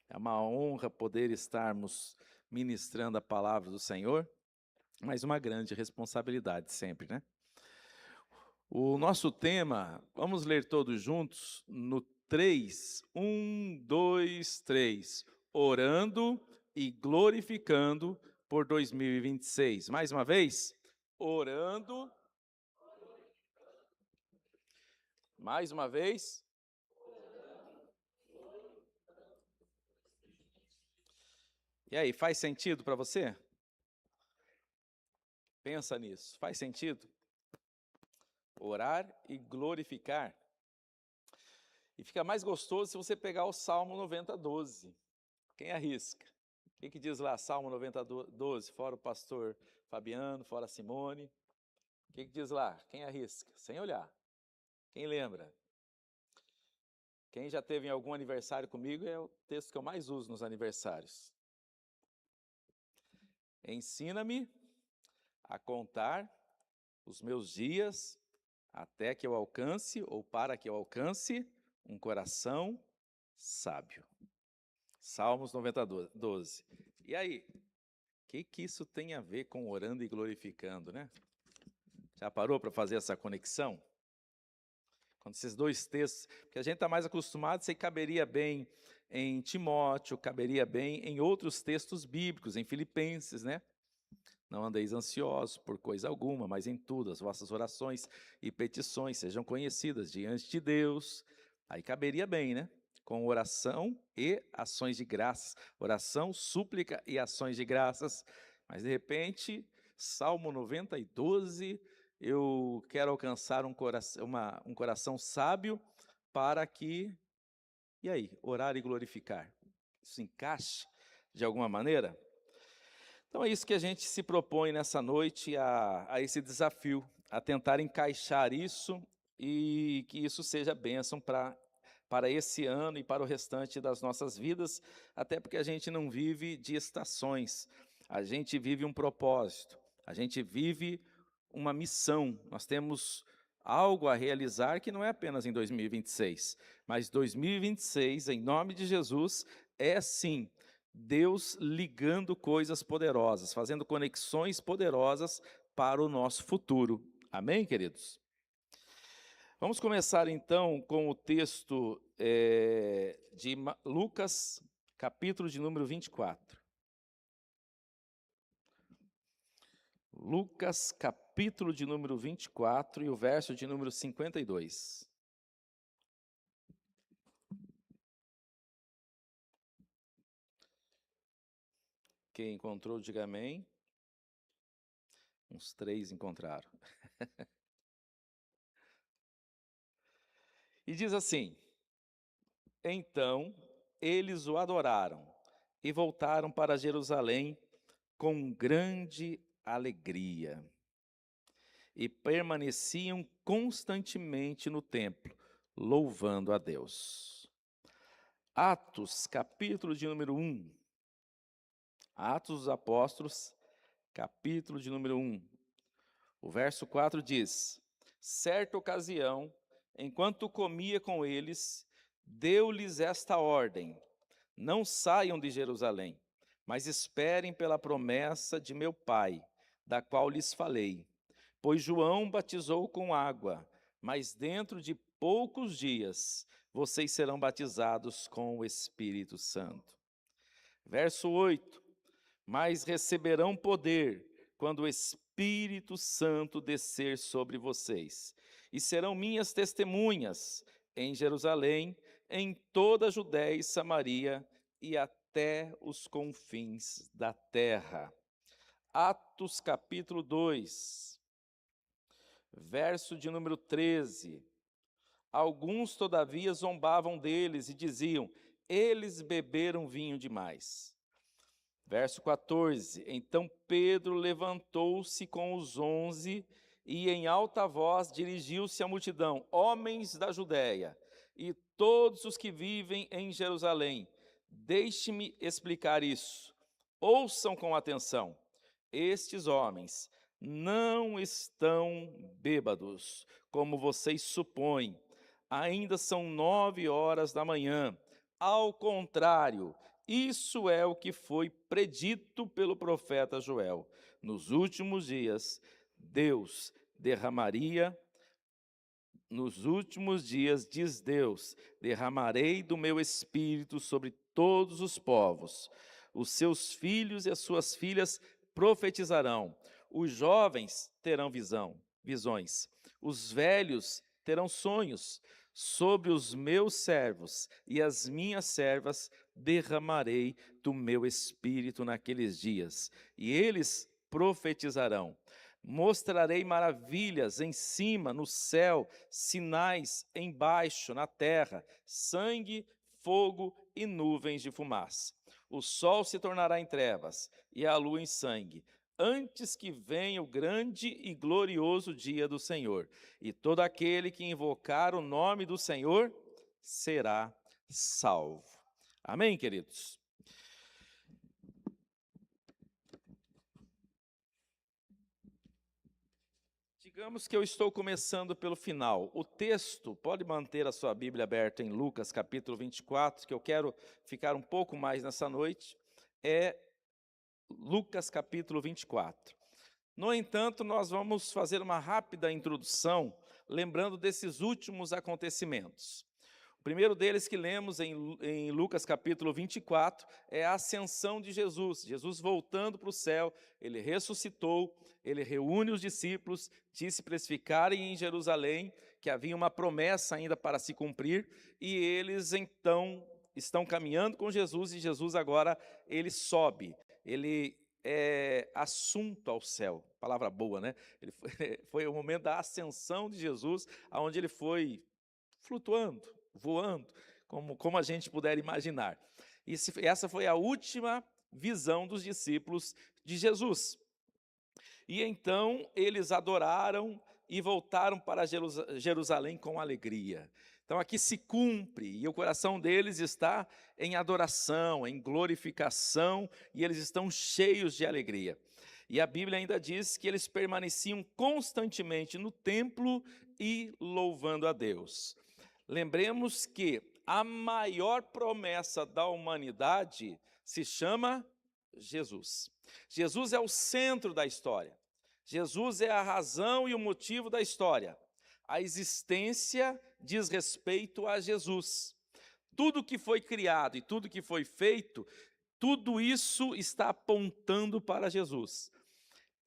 É uma honra poder estarmos ministrando a palavra do Senhor, mas uma grande responsabilidade sempre, né? O nosso tema, vamos ler todos juntos no 3. 1, 2, 3. Orando e glorificando por 2026. Mais uma vez, orando. Mais uma vez. E aí, faz sentido para você? Pensa nisso. Faz sentido? Orar e glorificar. E fica mais gostoso se você pegar o Salmo 90, 12. Quem arrisca? O que diz lá, Salmo 90, 12? Fora o pastor Fabiano, fora a Simone. O que diz lá? Quem arrisca? Sem olhar. Quem lembra? Quem já teve em algum aniversário comigo é o texto que eu mais uso nos aniversários. Ensina-me a contar os meus dias até que eu alcance, ou para que eu alcance, um coração sábio. Salmos 90, 12. E aí, o que isso tem a ver com orando e glorificando, né? Já parou para fazer essa conexão? Quando esses dois textos, porque a gente está mais acostumado, isso aí caberia bem em Timóteo, caberia bem em outros textos bíblicos, em Filipenses, né? Não andeis ansiosos por coisa alguma, mas em tudo as vossas orações e petições sejam conhecidas diante de Deus. Aí caberia bem, né? Com oração e ações de graças. Oração, súplica e ações de graças. Mas de repente, Salmo 90 e 12, eu quero alcançar um coração sábio para que, e aí, orar e glorificar. Isso encaixa de alguma maneira? Então é isso que a gente se propõe nessa noite, a esse desafio, a tentar encaixar isso e que isso seja bênção para esse ano e para o restante das nossas vidas, até porque a gente não vive de estações, a gente vive um propósito, a gente vive uma missão, nós temos algo a realizar que não é apenas em 2026, mas 2026, em nome de Jesus, é sim Deus ligando coisas poderosas, fazendo conexões poderosas para o nosso futuro. Amém, queridos? Vamos começar então com o texto de Lucas, capítulo de número 24. Lucas, capítulo de número 24 e o verso de número 52. Quem encontrou, diga amém. Uns 3 encontraram. E diz assim: então eles o adoraram e voltaram para Jerusalém com grande alegria. E permaneciam constantemente no templo, louvando a Deus. Atos, capítulo de número 1. Atos dos Apóstolos, capítulo de número 1. O verso 4 diz: certa ocasião, enquanto comia com eles, deu-lhes esta ordem: não saiam de Jerusalém, mas esperem pela promessa de meu Pai, da qual lhes falei. Pois João batizou com água, mas dentro de poucos dias vocês serão batizados com o Espírito Santo. Verso 8: mas receberão poder quando o Espírito Santo descer sobre vocês, e serão minhas testemunhas em Jerusalém, em toda a Judéia e Samaria e até os confins da terra. Atos capítulo 2, verso de número 13. Alguns, todavia, zombavam deles e diziam: eles beberam vinho demais. Verso 14, então Pedro levantou-se com os 11 e em alta voz dirigiu-se à multidão: homens da Judéia e todos os que vivem em Jerusalém, deixe-me explicar isso. Ouçam com atenção. Estes homens não estão bêbados, como vocês supõem. Ainda são 9 horas da manhã. Ao contrário, Isso é o que foi predito pelo profeta Joel. Nos últimos dias, Deus derramaria, nos últimos dias, diz Deus, derramarei do meu espírito sobre todos os povos. Os seus filhos e as suas filhas profetizarão. Os jovens terão visões. Os velhos terão sonhos. Sobre os meus servos e as minhas servas derramarei do meu espírito naqueles dias, e eles profetizarão. Mostrarei maravilhas em cima, no céu, sinais embaixo, na terra, sangue, fogo e nuvens de fumaça. O sol se tornará em trevas e a lua em sangue, antes que venha o grande e glorioso dia do Senhor. E todo aquele que invocar o nome do Senhor será salvo. Amém, queridos? Digamos que eu estou começando pelo final. O texto, pode manter a sua Bíblia aberta em Lucas capítulo 24, que eu quero ficar um pouco mais nessa noite, é Lucas capítulo 24. No entanto, nós vamos fazer uma rápida introdução, lembrando desses últimos acontecimentos. O primeiro deles que lemos em Lucas capítulo 24 é a ascensão de Jesus. Jesus voltando para o céu, ele ressuscitou, ele reúne os discípulos, disse para eles ficarem em Jerusalém, que havia uma promessa ainda para se cumprir, e eles então estão caminhando com Jesus, e Jesus agora ele sobe, ele é assunto ao céu, palavra boa, né? Foi o momento da ascensão de Jesus, onde ele foi flutuando, voando, como a gente puder imaginar. Essa foi a última visão dos discípulos de Jesus. E então eles adoraram e voltaram para Jerusalém com alegria. Então aqui se cumpre, e o coração deles está em adoração, em glorificação, e eles estão cheios de alegria. E a Bíblia ainda diz que eles permaneciam constantemente no templo e louvando a Deus. Lembremos que a maior promessa da humanidade se chama Jesus. Jesus é o centro da história. Jesus é a razão e o motivo da história. A existência diz respeito a Jesus. Tudo que foi criado e tudo que foi feito, tudo isso está apontando para Jesus.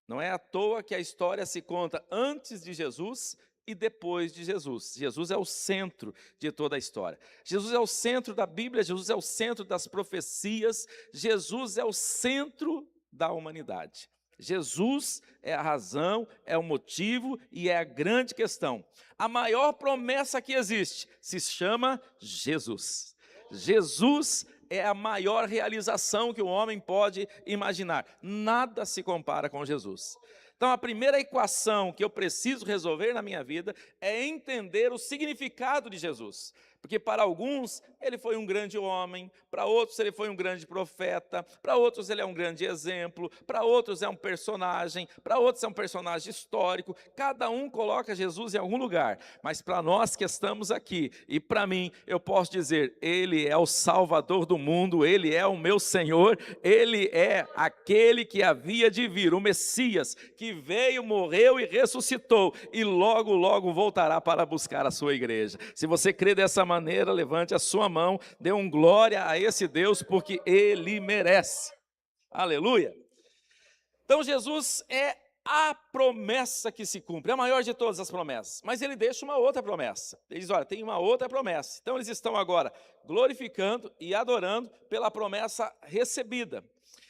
Não é à toa que a história se conta antes de Jesus e depois de Jesus. Jesus é o centro de toda a história. Jesus é o centro da Bíblia, Jesus é o centro das profecias, Jesus é o centro da humanidade. Jesus é a razão, é o motivo e é a grande questão. A maior promessa que existe se chama Jesus. Jesus é a maior realização que o homem pode imaginar. Nada se compara com Jesus. Então, a primeira equação que eu preciso resolver na minha vida é entender o significado de Jesus. Porque para alguns ele foi um grande homem, para outros ele foi um grande profeta, para outros ele é um grande exemplo, para outros é um personagem, para outros é um personagem histórico. Cada um coloca Jesus em algum lugar, mas para nós que estamos aqui, e para mim, eu posso dizer, ele é o Salvador do mundo, ele é o meu Senhor, ele é aquele que havia de vir, o Messias, que veio, morreu e ressuscitou, e logo, logo voltará para buscar a sua igreja. Se você crê dessa maneira, levante a sua mão, dê um glória a esse Deus, porque Ele merece. Aleluia! Então Jesus é a promessa que se cumpre, a maior de todas as promessas, mas Ele deixa uma outra promessa. Ele diz, olha, tem uma outra promessa. Então eles estão agora glorificando e adorando pela promessa recebida.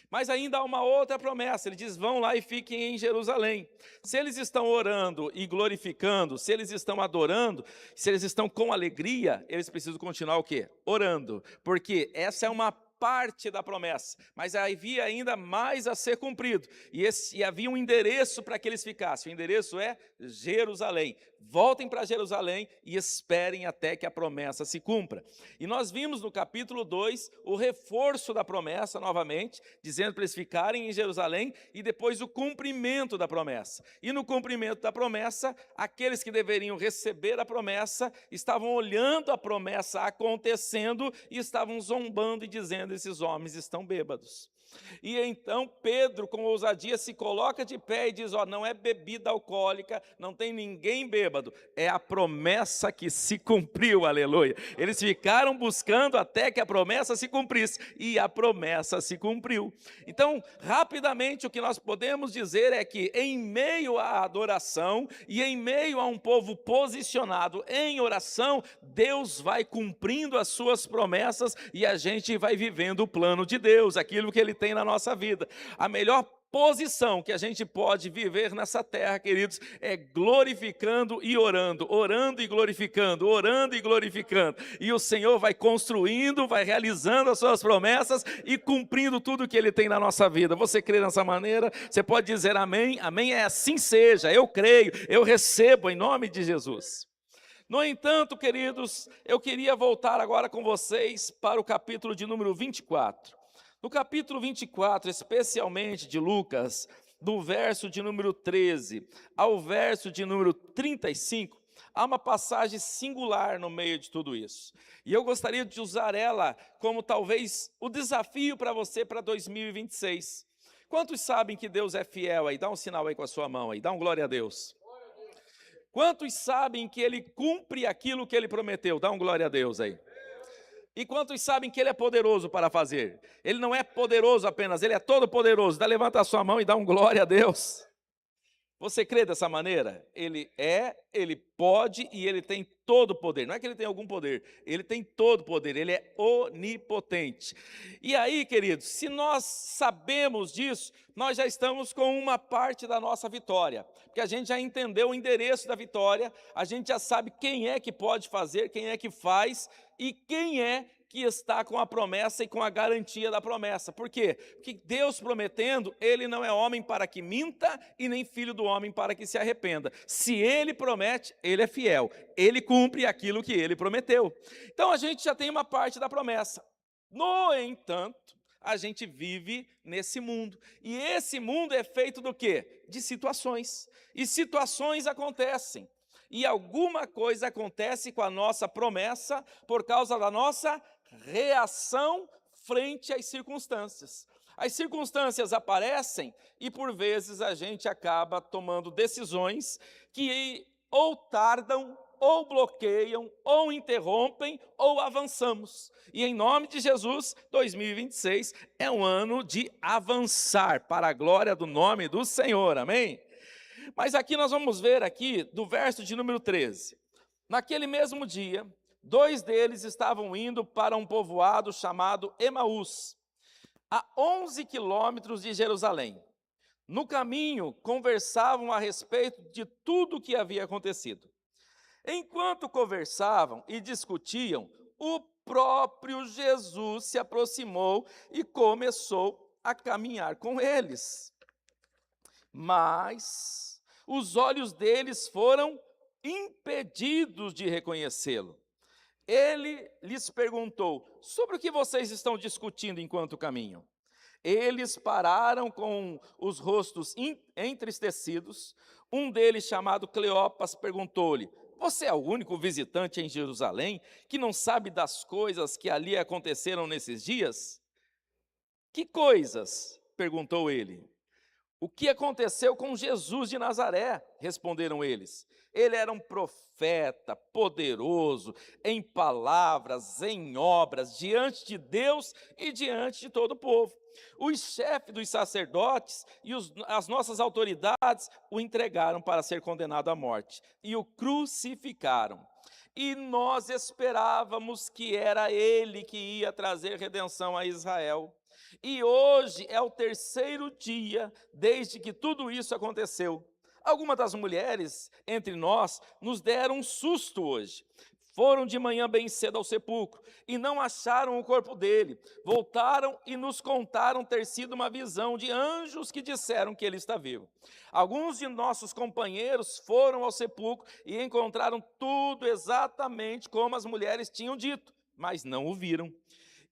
Mas ainda há uma outra promessa, ele diz, vão lá e fiquem em Jerusalém. Se eles estão orando e glorificando, se eles estão adorando, se eles estão com alegria, eles precisam continuar o quê? Orando, porque essa é uma parte da promessa, mas havia ainda mais a ser cumprido, e havia um endereço para que eles ficassem, o endereço é Jerusalém. voltem para Jerusalém e esperem até que a promessa se cumpra. E nós vimos no capítulo 2 o reforço da promessa novamente, dizendo para eles ficarem em Jerusalém e depois o cumprimento da promessa. E no cumprimento da promessa, aqueles que deveriam receber a promessa estavam olhando a promessa acontecendo e estavam zombando e dizendo: esses homens estão bêbados. E então Pedro, com ousadia, se coloca de pé e diz: não é bebida alcoólica, não tem ninguém bêbado, é a promessa que se cumpriu, aleluia. Eles ficaram buscando até que a promessa se cumprisse, e a promessa se cumpriu. Então, rapidamente, o que nós podemos dizer é que em meio à adoração e em meio a um povo posicionado em oração, Deus vai cumprindo as suas promessas e a gente vai vivendo o plano de Deus, aquilo que Ele tem na nossa vida. A melhor posição que a gente pode viver nessa terra, queridos, é glorificando e orando, orando e glorificando, orando e glorificando. E o Senhor vai construindo, vai realizando as suas promessas e cumprindo tudo que Ele tem na nossa vida. Você crê nessa maneira? Você pode dizer amém? Amém, é assim seja, eu creio, eu recebo em nome de Jesus. No entanto, queridos, eu queria voltar agora com vocês para o capítulo de número 24. No capítulo 24, especialmente de Lucas, do verso de número 13 ao verso de número 35, há uma passagem singular no meio de tudo isso. E eu gostaria de usar ela como talvez o desafio para você para 2026. Quantos sabem que Deus é fiel aí? Dá um sinal aí com a sua mão aí, dá um glória a Deus. Quantos sabem que Ele cumpre aquilo que Ele prometeu? Dá um glória a Deus aí. E quantos sabem que Ele é poderoso para fazer? Ele não é poderoso apenas, Ele é todo poderoso. Levanta a sua mão e dá um glória a Deus. Você crê dessa maneira? Ele é, Ele pode e Ele tem todo o poder. Não é que Ele tem algum poder, Ele tem todo o poder, Ele é onipotente. E aí, queridos, se nós sabemos disso, nós já estamos com uma parte da nossa vitória. Porque a gente já entendeu o endereço da vitória, a gente já sabe quem é que pode fazer, quem é que faz e quem é que está com a promessa e com a garantia da promessa. Por quê? Porque Deus prometendo, Ele não é homem para que minta e nem filho do homem para que se arrependa. Se Ele promete, Ele é fiel. Ele cumpre aquilo que Ele prometeu. Então a gente já tem uma parte da promessa. No entanto, a gente vive nesse mundo. E esse mundo é feito do quê? De situações. E situações acontecem. E alguma coisa acontece com a nossa promessa por causa da nossa reação frente às circunstâncias. As circunstâncias aparecem e por vezes a gente acaba tomando decisões que ou tardam, ou bloqueiam, ou interrompem, ou avançamos. E em nome de Jesus, 2026 é um ano de avançar para a glória do nome do Senhor, amém? Mas aqui nós vamos ver aqui do verso de número 13. Naquele mesmo dia, 2 deles estavam indo para um povoado chamado Emaús, a 11 quilômetros de Jerusalém. No caminho, conversavam a respeito de tudo o que havia acontecido. Enquanto conversavam e discutiam, o próprio Jesus se aproximou e começou a caminhar com eles. Mas os olhos deles foram impedidos de reconhecê-lo. Ele lhes perguntou: sobre o que vocês estão discutindo enquanto caminham? Eles pararam com os rostos entristecidos. Um deles, chamado Cleopas, perguntou-lhe: você é o único visitante em Jerusalém que não sabe das coisas que ali aconteceram nesses dias? Que coisas? Perguntou ele. O que aconteceu com Jesus de Nazaré? Responderam eles. Ele era um profeta poderoso em palavras, em obras, diante de Deus e diante de todo o povo. Os chefes dos sacerdotes e as nossas autoridades o entregaram para ser condenado à morte e o crucificaram. E nós esperávamos que era ele que ia trazer redenção a Israel. E hoje é o 3º dia desde que tudo isso aconteceu. Algumas das mulheres entre nós nos deram um susto hoje. Foram de manhã bem cedo ao sepulcro e não acharam o corpo dele. Voltaram e nos contaram ter sido uma visão de anjos que disseram que ele está vivo. Alguns de nossos companheiros foram ao sepulcro e encontraram tudo exatamente como as mulheres tinham dito, mas não o viram.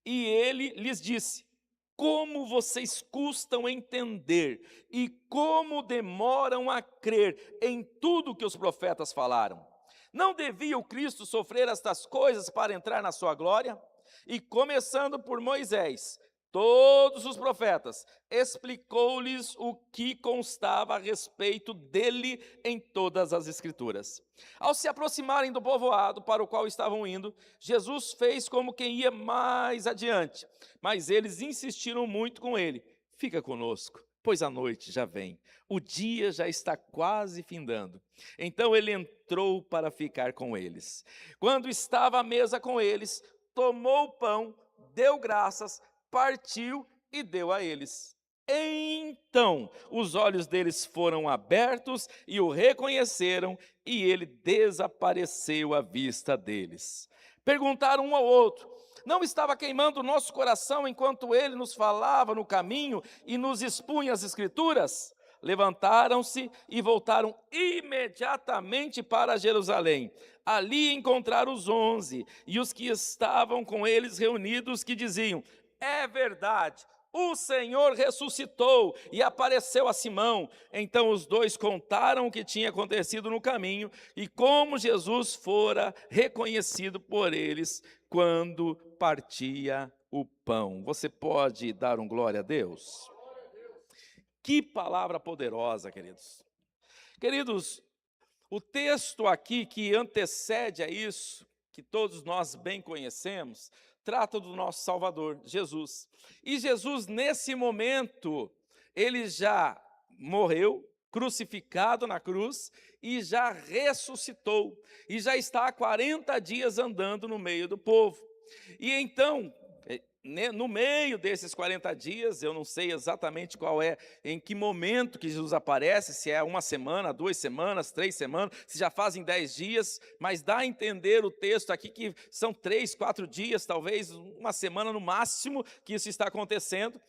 E ele lhes disse: como vocês custam entender e como demoram a crer em tudo que os profetas falaram. Não devia o Cristo sofrer estas coisas para entrar na sua glória? E começando por Moisés, todos os profetas, explicou-lhes o que constava a respeito dele em todas as Escrituras. Ao se aproximarem do povoado para o qual estavam indo, Jesus fez como quem ia mais adiante, mas eles insistiram muito com ele: fica conosco, pois a noite já vem, o dia já está quase findando. Então ele entrou para ficar com eles. Quando estava à mesa com eles, tomou o pão, deu graças, partiu e deu a eles. Então os olhos deles foram abertos e o reconheceram, e ele desapareceu à vista deles. Perguntaram um ao outro: não estava queimando o nosso coração enquanto ele nos falava no caminho e nos expunha as Escrituras? Levantaram-se e voltaram imediatamente para Jerusalém. Ali encontraram os 11 e os que estavam com eles reunidos, que diziam: é verdade, o Senhor ressuscitou e apareceu a Simão. Então os dois contaram o que tinha acontecido no caminho e como Jesus fora reconhecido por eles quando partia o pão. Você pode dar um glória a Deus? Que palavra poderosa, queridos. Queridos, o texto aqui que antecede a isso, que todos nós bem conhecemos, trata do nosso Salvador, Jesus. E Jesus, nesse momento, ele já morreu, crucificado na cruz, e já ressuscitou, e já está há 40 dias andando no meio do povo. E então, no meio desses 40 dias, eu não sei exatamente qual é, em que momento que Jesus aparece, se é uma semana, 2 semanas, 3 semanas, se já fazem 10 dias, mas dá a entender o texto aqui que são 3, 4 dias, talvez uma semana no máximo que isso está acontecendo.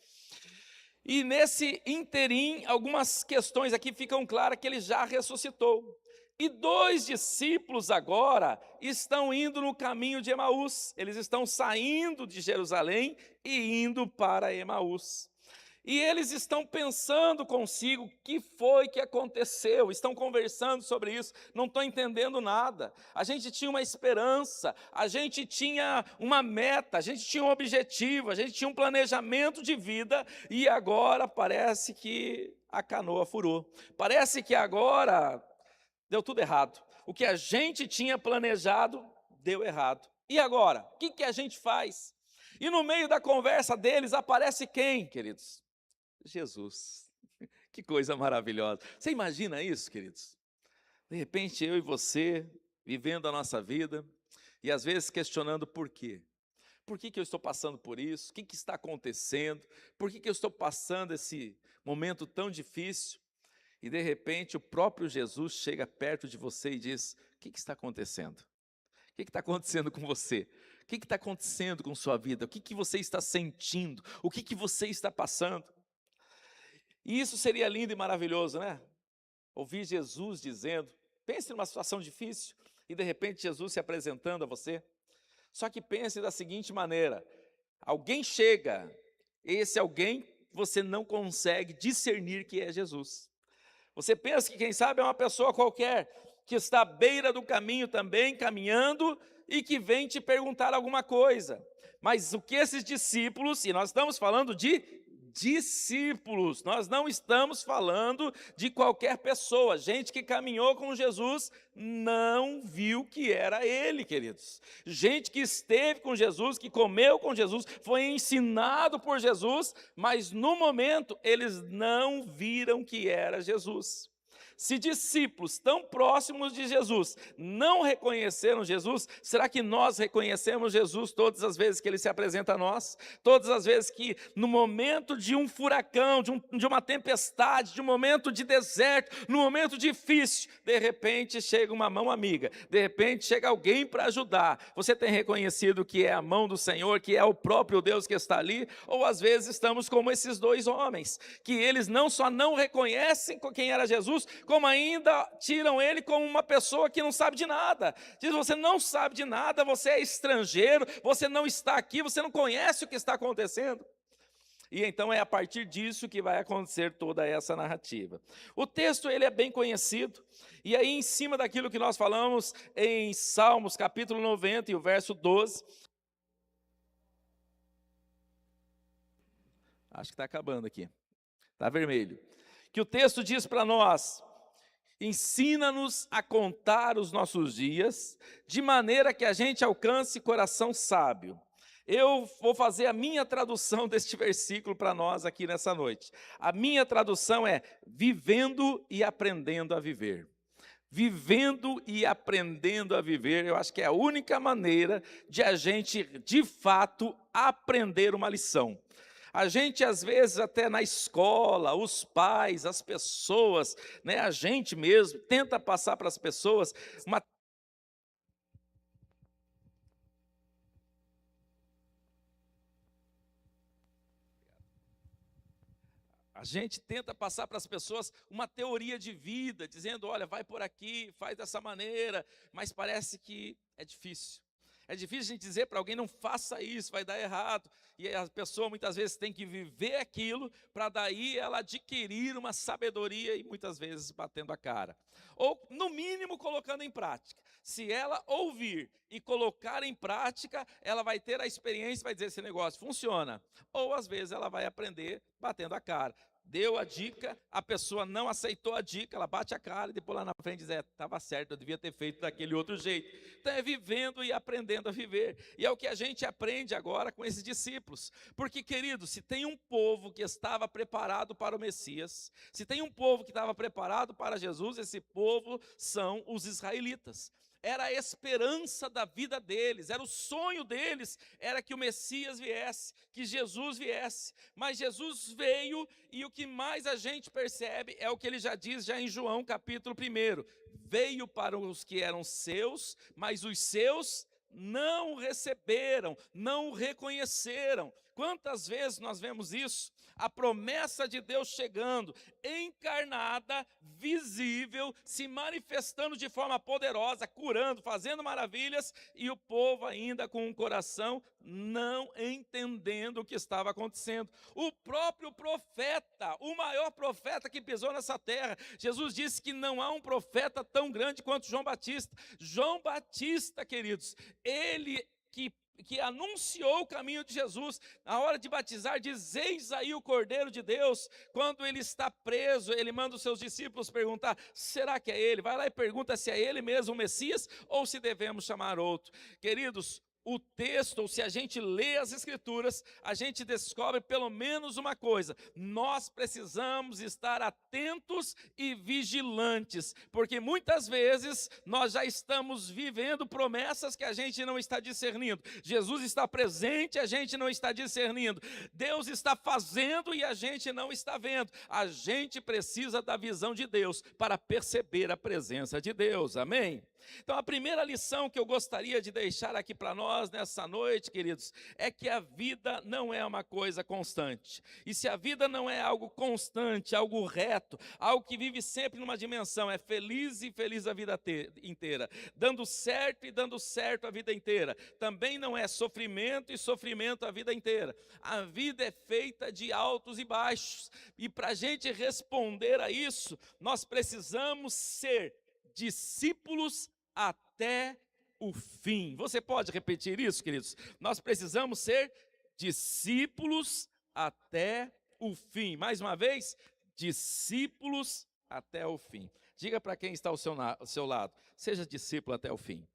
E nesse interim, algumas questões aqui ficam claras que ele já ressuscitou. E 2 discípulos agora estão indo no caminho de Emaús. Eles estão saindo de Jerusalém e indo para Emaús. E eles estão pensando consigo o que foi que aconteceu, estão conversando sobre isso, não estão entendendo nada. A gente tinha uma esperança, a gente tinha uma meta, a gente tinha um objetivo, a gente tinha um planejamento de vida, e agora parece que a canoa furou. Parece que agora deu tudo errado. O que a gente tinha planejado deu errado. E agora? O que a gente faz? E no meio da conversa deles aparece quem, queridos? Jesus. Que coisa maravilhosa. Você imagina isso, queridos? De repente eu e você, vivendo a nossa vida, e às vezes questionando por quê. Por que eu estou passando por isso? O que está acontecendo? Por que eu estou passando esse momento tão difícil? E de repente o próprio Jesus chega perto de você e diz: o que está acontecendo? O que está acontecendo com você? O que está acontecendo com sua vida? O que você está sentindo? O que você está passando? E isso seria lindo e maravilhoso, né? Ouvir Jesus dizendo, pense numa situação difícil e de repente Jesus se apresentando a você. Só que pense da seguinte maneira: alguém chega, esse alguém você não consegue discernir que é Jesus. Você pensa que quem sabe é uma pessoa qualquer, que está à beira do caminho também, caminhando, e que vem te perguntar alguma coisa. Mas o que esses discípulos, e nós estamos falando de discípulos, nós não estamos falando de qualquer pessoa, gente que caminhou com Jesus, não viu que era ele, queridos. Gente que esteve com Jesus, que comeu com Jesus, foi ensinado por Jesus, mas no momento eles não viram que era Jesus. Se discípulos tão próximos de Jesus não reconheceram Jesus, será que nós reconhecemos Jesus todas as vezes que Ele se apresenta a nós? Todas as vezes que no momento de um furacão, de uma tempestade, de um momento de deserto, no momento difícil, de repente chega uma mão amiga, de repente chega alguém para ajudar. Você tem reconhecido que é a mão do Senhor, que é o próprio Deus que está ali? Ou às vezes estamos como esses dois homens, que eles não só não reconhecem quem era Jesus, como ainda tiram ele como uma pessoa que não sabe de nada. Diz: você não sabe de nada, você é estrangeiro, você não está aqui, você não conhece o que está acontecendo. E então é a partir disso que vai acontecer toda essa narrativa. O texto ele é bem conhecido, e aí em cima daquilo que nós falamos em Salmos capítulo 90 e o verso 12, acho que está acabando aqui, está vermelho, que o texto diz para nós: ensina-nos a contar os nossos dias, de maneira que a gente alcance coração sábio. Eu vou fazer a minha tradução deste versículo para nós aqui nessa noite. A minha tradução é: vivendo e aprendendo a viver. Vivendo e aprendendo a viver, eu acho que é a única maneira de a gente, de fato, aprender uma lição. A gente, às vezes, até na escola, os pais, as pessoas, né, a gente mesmo, tenta passar para as pessoas uma... A gente tenta passar para as pessoas uma teoria de vida, dizendo: olha, vai por aqui, faz dessa maneira, mas parece que é difícil. É difícil a gente dizer para alguém: não faça isso, vai dar errado. E a pessoa muitas vezes tem que viver aquilo para daí ela adquirir uma sabedoria e muitas vezes batendo a cara. Ou no mínimo colocando em prática. Se ela ouvir e colocar em prática, ela vai ter a experiência, vai dizer: esse negócio funciona. Ou às vezes ela vai aprender batendo a cara. Deu a dica, a pessoa não aceitou a dica, ela bate a cara e depois lá na frente diz: estava certo, eu devia ter feito daquele outro jeito. Então é vivendo e aprendendo a viver. E é o que a gente aprende agora com esses discípulos. Porque, querido, se tem um povo que estava preparado para o Messias, se tem um povo que estava preparado para Jesus, esse povo são os israelitas. Era a esperança da vida deles, era o sonho deles, era que o Messias viesse, que Jesus viesse. Mas Jesus veio, e o que mais a gente percebe é o que ele já diz já em João capítulo 1. Veio para os que eram seus, mas os seus não o receberam, não o reconheceram. Quantas vezes nós vemos isso? A promessa de Deus chegando, encarnada, visível, se manifestando de forma poderosa, curando, fazendo maravilhas, e o povo ainda com um coração não entendendo o que estava acontecendo. O próprio profeta, o maior profeta que pisou nessa terra, Jesus disse que não há um profeta tão grande quanto João Batista. João Batista, queridos, ele que anunciou o caminho de Jesus, na hora de batizar, diz: eis aí o Cordeiro de Deus. Quando ele está preso, ele manda os seus discípulos perguntar: será que é ele? Vai lá e pergunta se é ele mesmo o Messias, ou se devemos chamar outro. Queridos, o texto, ou se a gente lê as Escrituras, a gente descobre pelo menos uma coisa: nós precisamos estar atentos e vigilantes, porque muitas vezes nós já estamos vivendo promessas que a gente não está discernindo. Jesus está presente, a gente não está discernindo. Deus está fazendo e a gente não está vendo. A gente precisa da visão de Deus para perceber a presença de Deus, amém? Então a primeira lição que eu gostaria de deixar aqui para nós nessa noite, queridos, é que a vida não é uma coisa constante. E se a vida não é algo constante, algo reto, algo que vive sempre numa dimensão, é feliz e feliz a vida inteira, dando certo e dando certo a vida inteira, também não é sofrimento e sofrimento a vida inteira. A vida é feita de altos e baixos, e para a gente responder a isso, nós precisamos ser discípulos até o fim. Você pode repetir isso, queridos? Nós precisamos ser discípulos até o fim. Mais uma vez, discípulos até o fim. Diga para quem está ao seu lado: seja discípulo até o fim.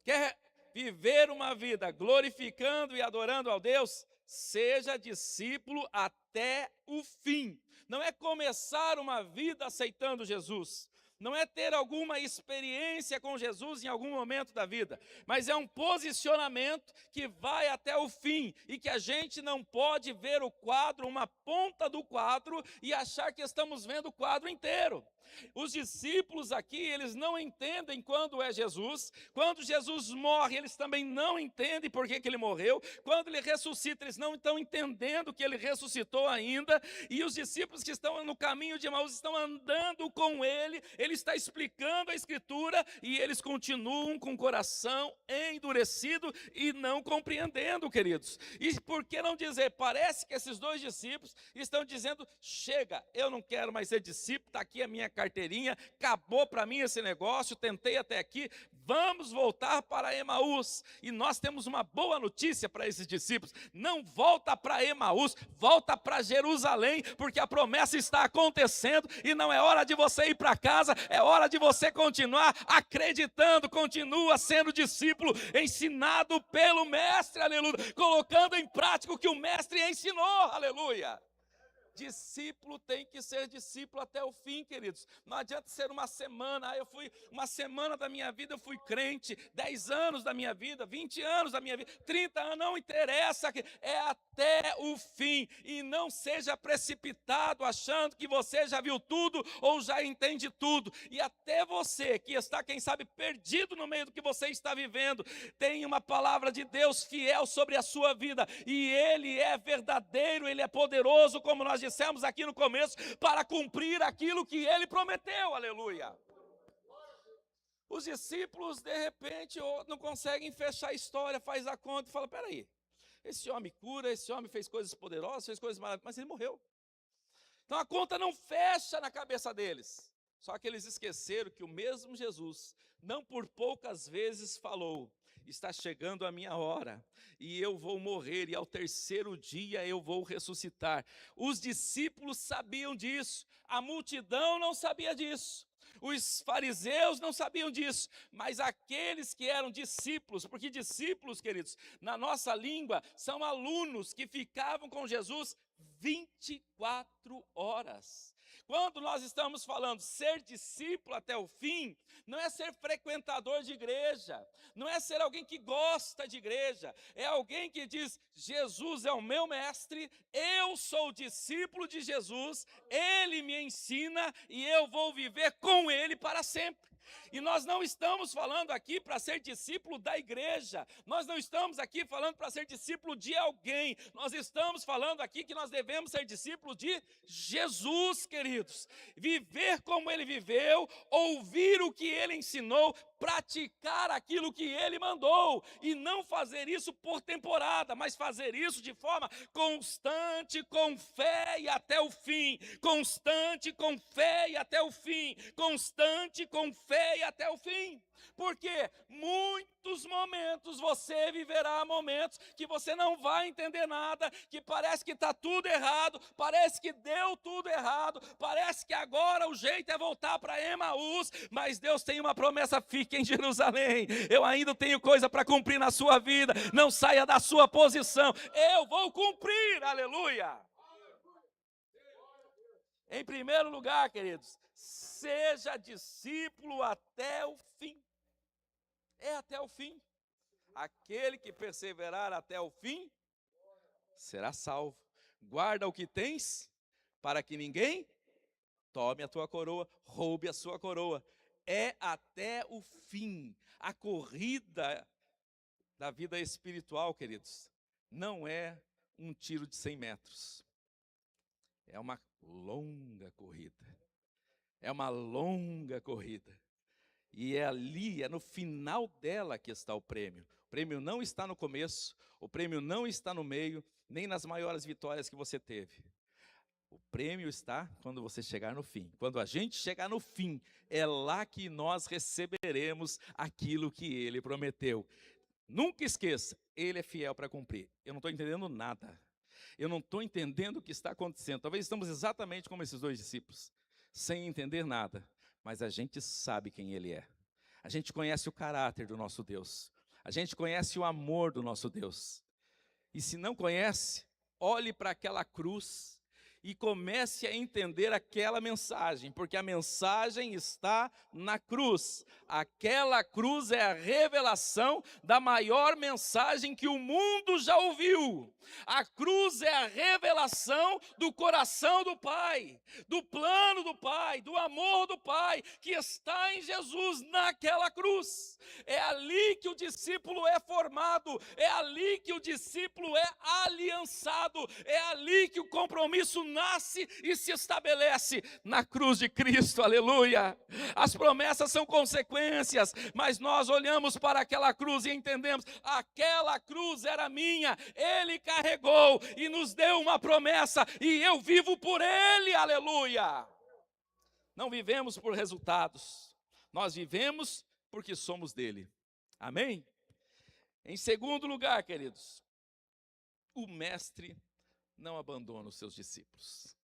Quer viver uma vida glorificando e adorando ao Deus? seja discípulo até o fim. Não é começar uma vida aceitando Jesus, não é ter alguma experiência com Jesus em algum momento da vida, mas é um posicionamento que vai até o fim, e que a gente não pode ver o quadro, uma ponta do quadro, e achar que estamos vendo o quadro inteiro. Os discípulos aqui, eles não entendem quando é Jesus. Quando Jesus morre, eles também não entendem por que ele morreu. Quando ele ressuscita, eles não estão entendendo que ele ressuscitou ainda. E os discípulos que estão no caminho de Emaús estão andando com ele está explicando a Escritura, e eles continuam com o coração endurecido e não compreendendo, queridos. E por que não dizer, parece que esses dois discípulos estão dizendo, chega, eu não quero mais ser discípulo, está aqui a minha carteirinha, acabou para mim esse negócio, tentei até aqui, vamos voltar para Emaús. E nós temos uma boa notícia para esses discípulos: não volta para Emaús, volta para Jerusalém, porque a promessa está acontecendo, e não é hora de você ir para casa, é hora de você continuar acreditando, continua sendo discípulo, ensinado pelo mestre, aleluia, colocando em prática o que o mestre ensinou, aleluia. Discípulo tem que ser discípulo até o fim, queridos. Não adianta ser uma semana. Eu fui uma semana da minha vida, eu fui crente. 10 anos da minha vida, 20 anos da minha vida, 30 anos, não interessa. É até o fim. E não seja precipitado achando que você já viu tudo ou já entende tudo. E até você que está, quem sabe, perdido no meio do que você está vivendo, tem uma palavra de Deus fiel sobre a sua vida. E Ele é verdadeiro, Ele é poderoso, como nós dissemos aqui no começo, para cumprir aquilo que ele prometeu, aleluia. Os discípulos, de repente, não conseguem fechar a história, faz a conta e fala, peraí, esse homem cura, esse homem fez coisas poderosas, fez coisas maravilhosas, mas ele morreu. Então a conta não fecha na cabeça deles. Só que eles esqueceram que o mesmo Jesus, não por poucas vezes falou, está chegando a minha hora, e eu vou morrer, e ao terceiro dia eu vou ressuscitar. Os discípulos sabiam disso, a multidão não sabia disso, os fariseus não sabiam disso, mas aqueles que eram discípulos, porque discípulos, queridos, na nossa língua, são alunos que ficavam com Jesus 24 horas. Quando nós estamos falando ser discípulo até o fim, não é ser frequentador de igreja, não é ser alguém que gosta de igreja, é alguém que diz, Jesus é o meu mestre, eu sou discípulo de Jesus, Ele me ensina e eu vou viver com Ele para sempre. E nós não estamos falando aqui para ser discípulo da igreja, nós não estamos aqui falando para ser discípulo de alguém, nós estamos falando aqui que nós devemos ser discípulos de Jesus, queridos. Viver como Ele viveu, ouvir o que Ele ensinou, praticar aquilo que Ele mandou, e não fazer isso por temporada, mas fazer isso de forma constante, com fé e até o fim, constante, com fé e até o fim, constante, com fé e até o fim. Porque muitos momentos você viverá momentos que você não vai entender nada, que parece que está tudo errado, parece que deu tudo errado, parece que agora o jeito é voltar para Emaús, mas Deus tem uma promessa, fique em Jerusalém, eu ainda tenho coisa para cumprir na sua vida, não saia da sua posição, eu vou cumprir, aleluia. Em primeiro lugar, queridos, seja discípulo até o fim. É até o fim. Aquele que perseverar até o fim, será salvo. Guarda o que tens, para que ninguém tome a tua coroa, roube a sua coroa. É até o fim. A corrida da vida espiritual, queridos, não é um tiro de 100 metros. É uma longa corrida. É uma longa corrida. E é ali, é no final dela que está o prêmio. O prêmio não está no começo, o prêmio não está no meio, nem nas maiores vitórias que você teve. O prêmio está quando você chegar no fim. Quando a gente chegar no fim, é lá que nós receberemos aquilo que Ele prometeu. Nunca esqueça, Ele é fiel para cumprir. Eu não estou entendendo nada. Eu não estou entendendo o que está acontecendo. Talvez estamos exatamente como esses dois discípulos, sem entender nada. Mas a gente sabe quem Ele é. A gente conhece o caráter do nosso Deus. A gente conhece o amor do nosso Deus. E se não conhece, olhe para aquela cruz e comece a entender aquela mensagem, porque a mensagem está na cruz. Aquela cruz é a revelação da maior mensagem que o mundo já ouviu. A cruz é a revelação do coração do Pai, do plano do Pai, do amor do Pai, que está em Jesus naquela cruz. É ali que o discípulo é formado, é ali que o discípulo é aliançado, é ali que o compromisso nasce e se estabelece na cruz de Cristo, aleluia. As promessas são consequências, mas nós olhamos para aquela cruz e entendemos, aquela cruz era minha, Ele carregou e nos deu uma promessa, e eu vivo por Ele, aleluia. Não vivemos por resultados, nós vivemos porque somos dele, amém? Em segundo lugar, queridos, o mestre não abandona os seus discípulos.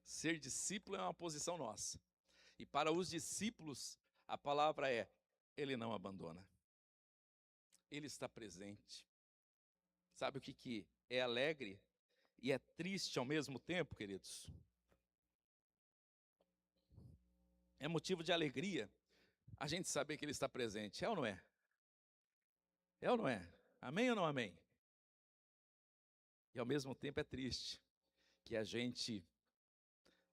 Ser discípulo é uma posição nossa, e para os discípulos a palavra é, ele não abandona, ele está presente. Sabe o que é alegre e é triste ao mesmo tempo, queridos? É motivo de alegria a gente saber que ele está presente, é ou não é? É ou não é? Amém ou não amém? E ao mesmo tempo é triste que a gente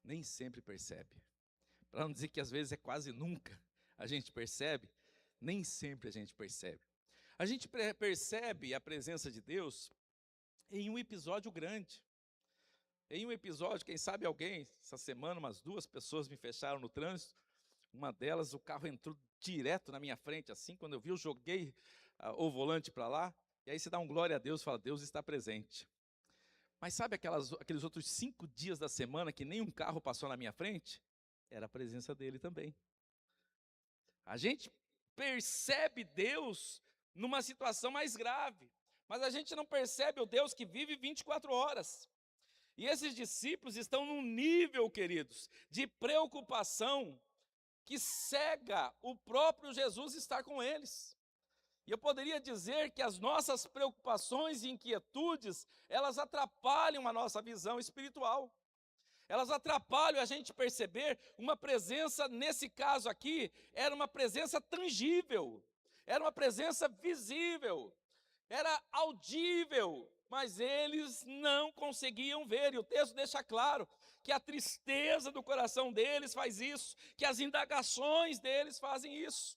nem sempre percebe. Para não dizer que às vezes é quase nunca a gente percebe, nem sempre a gente percebe. A gente percebe a presença de Deus em um episódio grande. Em um episódio, quem sabe alguém, essa semana umas 2 pessoas me fecharam no trânsito. Uma delas, o carro entrou direto na minha frente, assim, quando eu vi, eu joguei o volante para lá, e aí você dá um glória a Deus, fala, Deus está presente. Mas sabe aqueles outros 5 dias da semana que nenhum carro passou na minha frente? Era a presença dele também. A gente percebe Deus numa situação mais grave, mas a gente não percebe o Deus que vive 24 horas. E esses discípulos estão num nível, queridos, de preocupação que cega o próprio Jesus estar com eles. E eu poderia dizer que as nossas preocupações e inquietudes, elas atrapalham a nossa visão espiritual. Elas atrapalham a gente perceber uma presença, nesse caso aqui, era uma presença tangível, era uma presença visível, era audível, mas eles não conseguiam ver, e o texto deixa claro que a tristeza do coração deles faz isso, que as indagações deles fazem isso.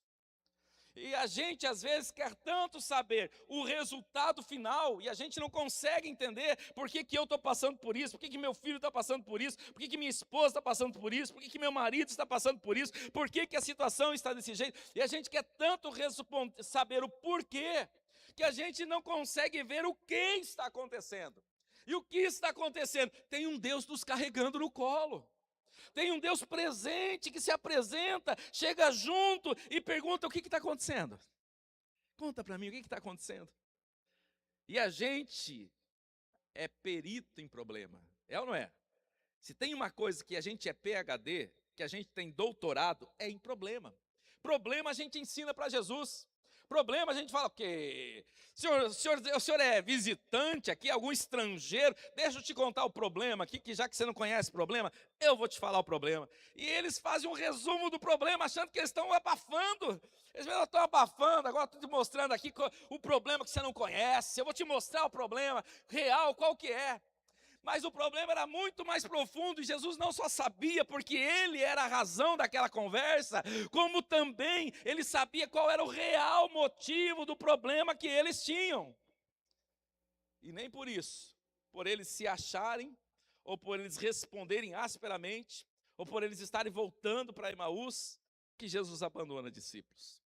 E a gente às vezes quer tanto saber o resultado final, e a gente não consegue entender por que eu estou passando por isso, por que meu filho está passando por isso, por que minha esposa está passando por isso, por que meu marido está passando por isso, por que a situação está desse jeito, e a gente quer tanto saber o porquê, que a gente não consegue ver o que está acontecendo. E o que está acontecendo? Tem um Deus nos carregando no colo. Tem um Deus presente que se apresenta, chega junto e pergunta o que está acontecendo. Conta para mim o que está acontecendo. E a gente é perito em problema, é ou não é? Se tem uma coisa que a gente é PhD, que a gente tem doutorado, é em problema. Problema a gente ensina para Jesus. Problema, a gente fala, porque o senhor é visitante aqui, algum estrangeiro, deixa eu te contar o problema aqui, que já que você não conhece o problema, eu vou te falar o problema. E eles fazem um resumo do problema, achando que eles estão abafando. Eles estão abafando, agora estou te mostrando aqui o problema que você não conhece, eu vou te mostrar o problema real, qual que é. Mas o problema era muito mais profundo, e Jesus não só sabia porque ele era a razão daquela conversa, como também ele sabia qual era o real motivo do problema que eles tinham. E nem por isso, por eles se acharem, ou por eles responderem asperamente, ou por eles estarem voltando para Emaús, que Jesus abandona discípulos.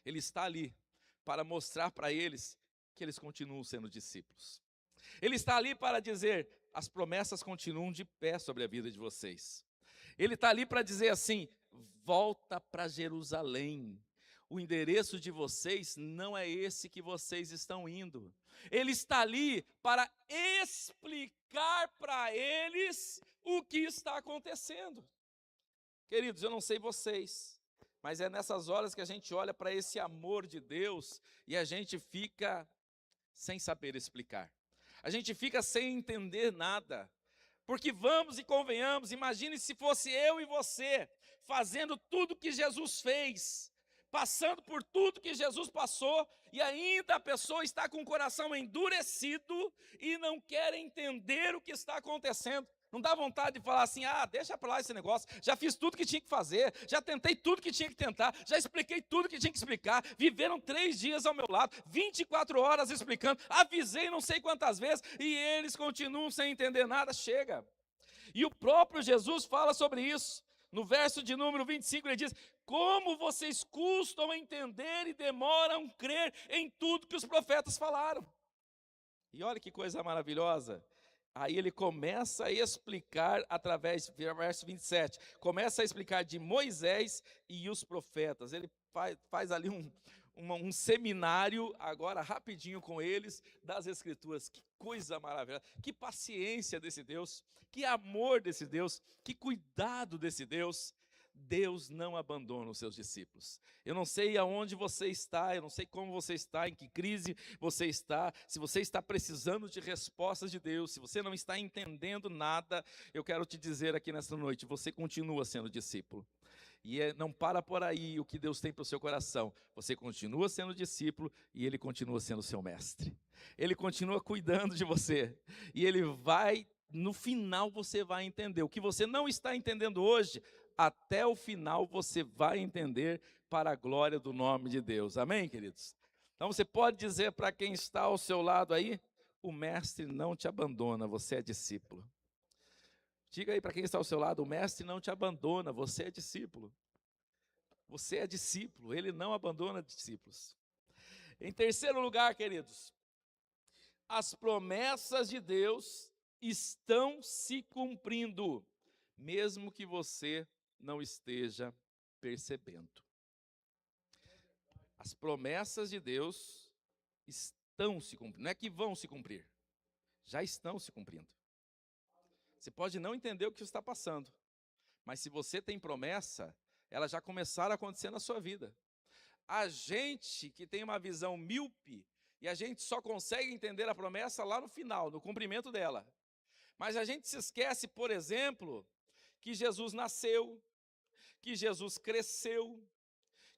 Ele está ali para mostrar para eles que eles continuam sendo discípulos. Ele está ali para dizer, as promessas continuam de pé sobre a vida de vocês. Ele está ali para dizer assim, volta para Jerusalém. O endereço de vocês não é esse que vocês estão indo. Ele está ali para explicar para eles o que está acontecendo. Queridos, eu não sei vocês, mas é nessas horas que a gente olha para esse amor de Deus e a gente fica sem saber explicar. A gente fica sem entender nada. Porque vamos e convenhamos, imagine se fosse eu e você, fazendo tudo que Jesus fez, passando por tudo que Jesus passou, e ainda a pessoa está com o coração endurecido e não quer entender o que está acontecendo. Não dá vontade de falar assim, deixa para lá esse negócio, já fiz tudo que tinha que fazer, já tentei tudo que tinha que tentar, já expliquei tudo que tinha que explicar, viveram 3 dias ao meu lado, 24 horas explicando, avisei não sei quantas vezes, e eles continuam sem entender nada, chega. E o próprio Jesus fala sobre isso, no verso de número 25 ele diz, como vocês custam a entender e demoram a crer em tudo que os profetas falaram. E olha que coisa maravilhosa. Aí ele começa a explicar através, verso 27, começa a explicar de Moisés e os profetas. Ele faz ali um seminário, agora rapidinho com eles, das Escrituras. Que coisa maravilhosa, que paciência desse Deus, que amor desse Deus, que cuidado desse Deus. Deus não abandona os seus discípulos. Eu não sei aonde você está, eu não sei como você está, em que crise você está, se você está precisando de respostas de Deus, se você não está entendendo nada, eu quero te dizer aqui nesta noite, você continua sendo discípulo. E não para por aí o que Deus tem para o seu coração. Você continua sendo discípulo e Ele continua sendo seu mestre. Ele continua cuidando de você. E Ele vai, no final você vai entender. O que você não está entendendo hoje, até o final você vai entender para a glória do nome de Deus. Amém, queridos? Então você pode dizer para quem está ao seu lado aí, o mestre não te abandona, você é discípulo. Diga aí para quem está ao seu lado, o mestre não te abandona, você é discípulo. Você é discípulo, ele não abandona discípulos. Em terceiro lugar, queridos, as promessas de Deus estão se cumprindo, mesmo que você não esteja percebendo. As promessas de Deus estão se cumprindo, não é que vão se cumprir, já estão se cumprindo. Você pode não entender o que está passando, mas se você tem promessa, elas já começaram a acontecer na sua vida. A gente que tem uma visão míope, e a gente só consegue entender a promessa lá no final, no cumprimento dela. Mas a gente se esquece, por exemplo, que Jesus nasceu, que Jesus cresceu,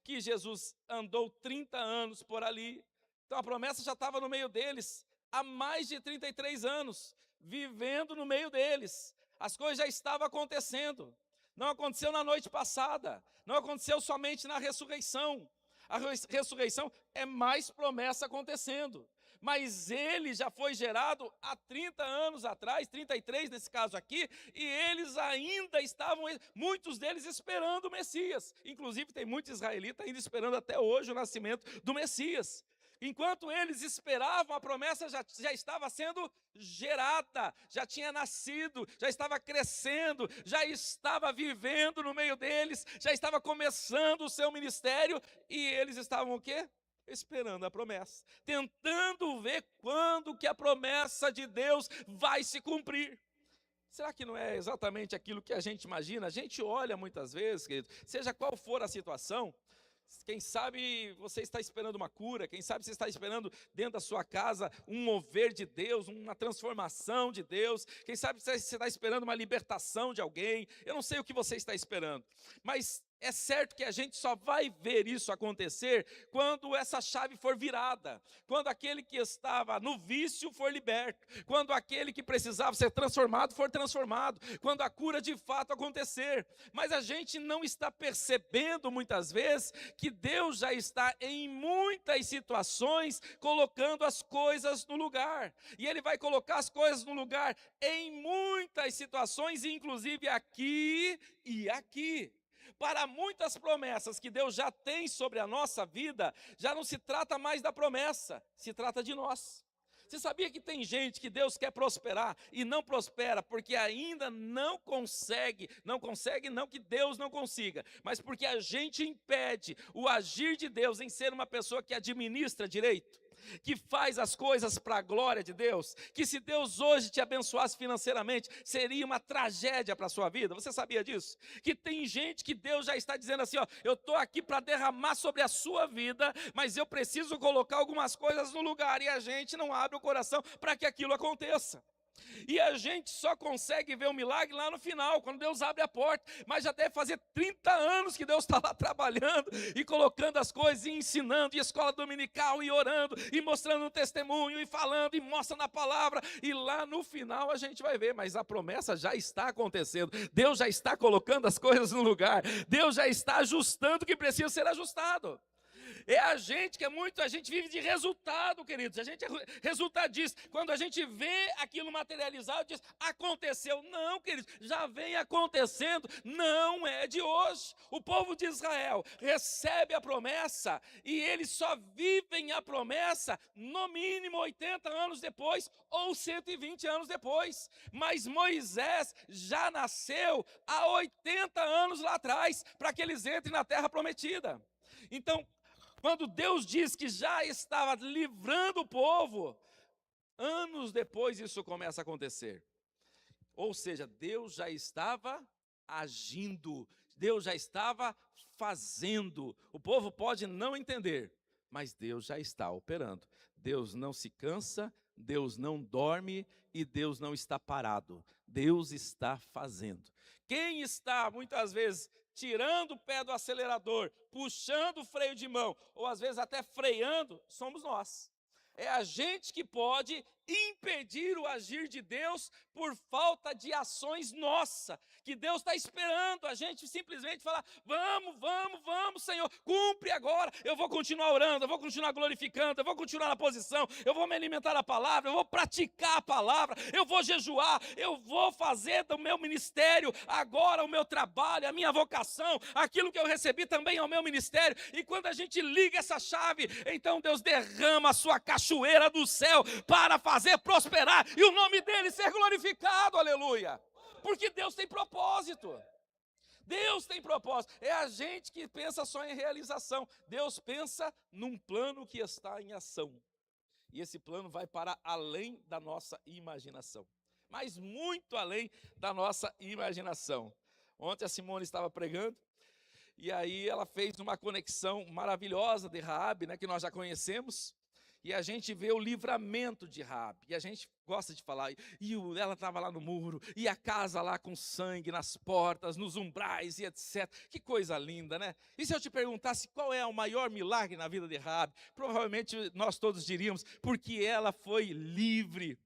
que Jesus andou 30 anos por ali. Então a promessa já estava no meio deles, há mais de 33 anos, vivendo no meio deles. As coisas já estavam acontecendo. Não aconteceu na noite passada, não aconteceu somente na ressurreição. A ressurreição é mais promessa acontecendo. Mas ele já foi gerado há 30 anos atrás, 33 nesse caso aqui, e eles ainda estavam, muitos deles esperando o Messias. Inclusive tem muitos israelitas ainda esperando até hoje o nascimento do Messias. Enquanto eles esperavam, a promessa já estava sendo gerada, já tinha nascido, já estava crescendo, já estava vivendo no meio deles, já estava começando o seu ministério, e eles estavam o quê? Esperando a promessa, tentando ver quando que a promessa de Deus vai se cumprir. Será que não é exatamente aquilo que a gente imagina? A gente olha muitas vezes, querido, seja qual for a situação, quem sabe você está esperando uma cura, quem sabe você está esperando dentro da sua casa um mover de Deus, uma transformação de Deus, quem sabe você está esperando uma libertação de alguém, eu não sei o que você está esperando, mas é certo que a gente só vai ver isso acontecer quando essa chave for virada, quando aquele que estava no vício for liberto, quando aquele que precisava ser transformado for transformado, quando a cura de fato acontecer. Mas a gente não está percebendo muitas vezes que Deus já está em muitas situações colocando as coisas no lugar. E Ele vai colocar as coisas no lugar em muitas situações, inclusive aqui e aqui. Para muitas promessas que Deus já tem sobre a nossa vida, já não se trata mais da promessa, se trata de nós. Você sabia que tem gente que Deus quer prosperar e não prospera porque ainda não consegue não que Deus não consiga, mas porque a gente impede o agir de Deus em ser uma pessoa que administra direito? que faz as coisas para a glória de Deus, que se Deus hoje te abençoasse financeiramente, seria uma tragédia para a sua vida. Você sabia disso? Que tem gente que Deus já está dizendo assim, ó, eu estou aqui para derramar sobre a sua vida, mas eu preciso colocar algumas coisas no lugar, e a gente não abre o coração para que aquilo aconteça. E a gente só consegue ver o milagre lá no final, quando Deus abre a porta. Mas já deve fazer 30 anos que Deus está lá trabalhando e colocando as coisas, e ensinando, e escola dominical, e orando, e mostrando um testemunho, e falando, e mostra na palavra. E lá no final a gente vai ver, mas a promessa já está acontecendo. Deus já está colocando as coisas no lugar. Deus já está ajustando o que precisa ser ajustado. É a gente que a gente vive de resultado, queridos. A gente é resultadista. Quando a gente vê aquilo materializado, diz, aconteceu. Não, queridos, já vem acontecendo. Não é de hoje. O povo de Israel recebe a promessa e eles só vivem a promessa no mínimo 80 anos depois ou 120 anos depois. Mas Moisés já nasceu há 80 anos lá atrás para que eles entrem na terra prometida. Então, quando Deus diz que já estava livrando o povo, anos depois isso começa a acontecer. Ou seja, Deus já estava agindo, Deus já estava fazendo. O povo pode não entender, mas Deus já está operando. Deus não se cansa, Deus não dorme e Deus não está parado. Deus está fazendo. Quem está, muitas vezes, tirando o pé do acelerador, puxando o freio de mão, ou às vezes até freando, somos nós. É a gente que pode impedir o agir de Deus por falta de ações nossas, que Deus está esperando a gente simplesmente falar, vamos, Senhor, cumpre agora, eu vou continuar orando, eu vou continuar glorificando, eu vou continuar na posição, eu vou me alimentar da palavra, eu vou praticar a palavra, eu vou jejuar, eu vou fazer do meu ministério agora o meu trabalho, a minha vocação, aquilo que eu recebi também é o meu ministério. E quando a gente liga essa chave, então Deus derrama a sua cachoeira do céu para fazer prosperar e o nome dele ser glorificado, aleluia, porque Deus tem propósito. Deus tem propósito. É a gente que pensa só em realização. Deus pensa num plano que está em ação, e esse plano vai para além da nossa imaginação, mas muito além da nossa imaginação. Ontem a Simone estava pregando, e aí ela fez uma conexão maravilhosa de Raabe, né, que nós já conhecemos. E a gente vê o livramento de Raabe, e a gente gosta de falar, ela estava lá no muro, e a casa lá com sangue nas portas, nos umbrais e etc. Que coisa linda, né? E se eu te perguntasse qual é o maior milagre na vida de Raabe, provavelmente nós todos diríamos, porque ela foi livre.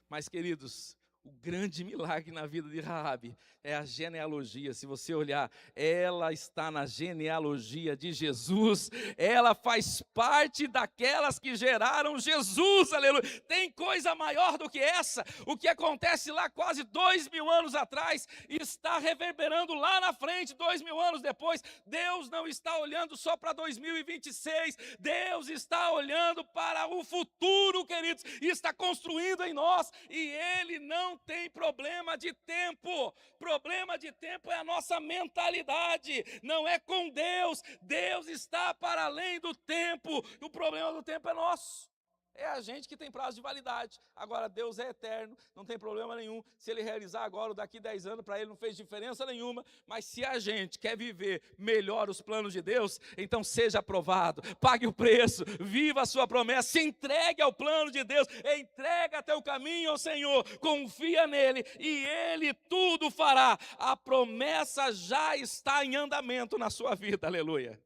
Mas, queridos, o grande milagre na vida de Raabe é a genealogia. Se você olhar, ela está na genealogia de Jesus, ela faz parte daquelas que geraram Jesus, aleluia. Tem coisa maior do que essa? O que acontece lá quase 2000 anos atrás, está reverberando lá na frente, 2000 anos depois. Deus não está olhando só para 2026, Deus está olhando para o futuro, queridos, e está construindo em nós, e Ele não tem problema de tempo. Problema de tempo é a nossa mentalidade, não é com Deus. Deus está para além do tempo, o problema do tempo é nosso. É a gente que tem prazo de validade. Agora Deus é eterno, não tem problema nenhum. Se Ele realizar agora ou daqui 10 anos, para Ele não fez diferença nenhuma. Mas se a gente quer viver melhor os planos de Deus, então seja aprovado, pague o preço, viva a sua promessa, se entregue ao plano de Deus, entrega teu caminho ao Senhor, confia nele e Ele tudo fará. A promessa já está em andamento na sua vida, aleluia.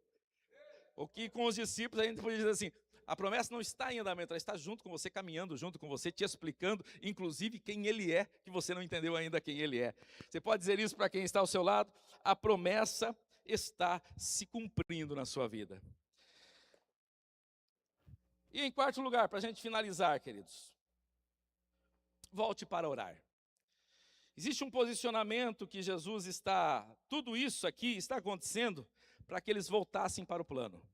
O que com os discípulos a gente podia dizer assim, a promessa não está em andamento, ela está junto com você, caminhando junto com você, te explicando, inclusive, quem Ele é, que você não entendeu ainda quem Ele é. Você pode dizer isso para quem está ao seu lado? A promessa está se cumprindo na sua vida. E em quarto lugar, para a gente finalizar, queridos, volte para orar. Existe um posicionamento que Jesus está, tudo isso aqui está acontecendo para que eles voltassem para o plano.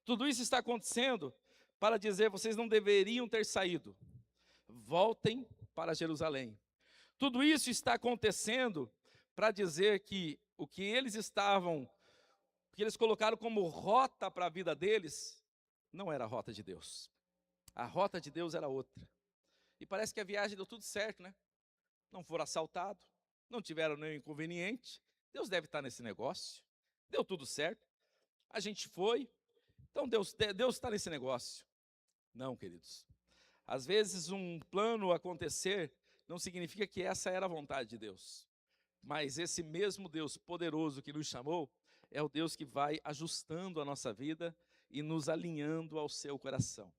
Tudo isso está acontecendo para dizer, vocês não deveriam ter saído, voltem para Jerusalém. Tudo isso está acontecendo para dizer que o que eles colocaram como rota para a vida deles, não era a rota de Deus. A rota de Deus era outra. E parece que a viagem deu tudo certo, né? Não foram assaltados, não tiveram nenhum inconveniente. Deus deve estar nesse negócio. Deu tudo certo. A gente foi. Então Deus está nesse negócio. Não, queridos. Às vezes um plano acontecer não significa que essa era a vontade de Deus. Mas esse mesmo Deus poderoso que nos chamou é o Deus que vai ajustando a nossa vida e nos alinhando ao seu coração.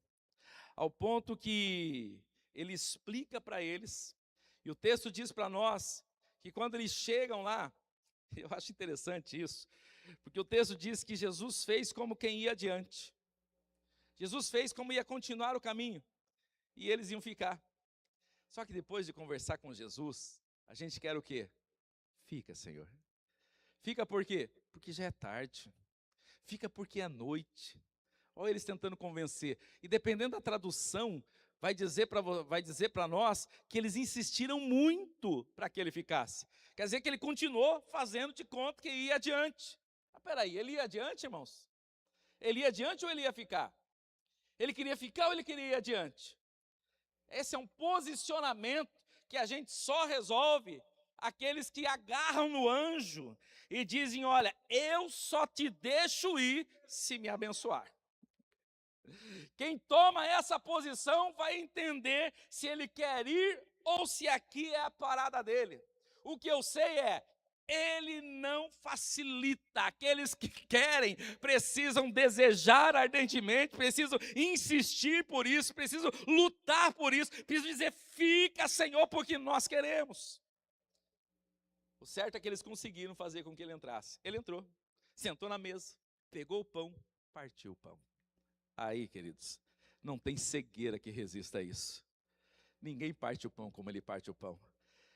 Ao ponto que ele explica para eles, e o texto diz para nós, que quando eles chegam lá, eu acho interessante isso, porque o texto diz que Jesus fez como quem ia adiante. Jesus fez como ia continuar o caminho, e eles iam ficar. Só que depois de conversar com Jesus, a gente quer o quê? Fica, Senhor. Fica por quê? Porque já é tarde. Fica porque é noite. Olha eles tentando convencer. E dependendo da tradução, vai dizer para nós que eles insistiram muito para que ele ficasse. Quer dizer que ele continuou fazendo de conta que ia adiante. Mas peraí, ele ia adiante, irmãos? Ele ia adiante ou ele ia ficar? Ele queria ficar ou ele queria ir adiante? Esse é um posicionamento que a gente só resolve aqueles que agarram no anjo e dizem, olha, eu só te deixo ir se me abençoar. Quem toma essa posição vai entender se ele quer ir ou se aqui é a parada dele. O que eu sei é, ele não facilita. Aqueles que querem precisam desejar ardentemente, precisam insistir por isso, precisam lutar por isso, precisam dizer, fica, Senhor, porque nós queremos. O certo é que eles conseguiram fazer com que ele entrasse. Ele entrou, sentou na mesa, pegou o pão, partiu o pão. Aí, queridos, não tem cegueira que resista a isso. Ninguém parte o pão como ele parte o pão.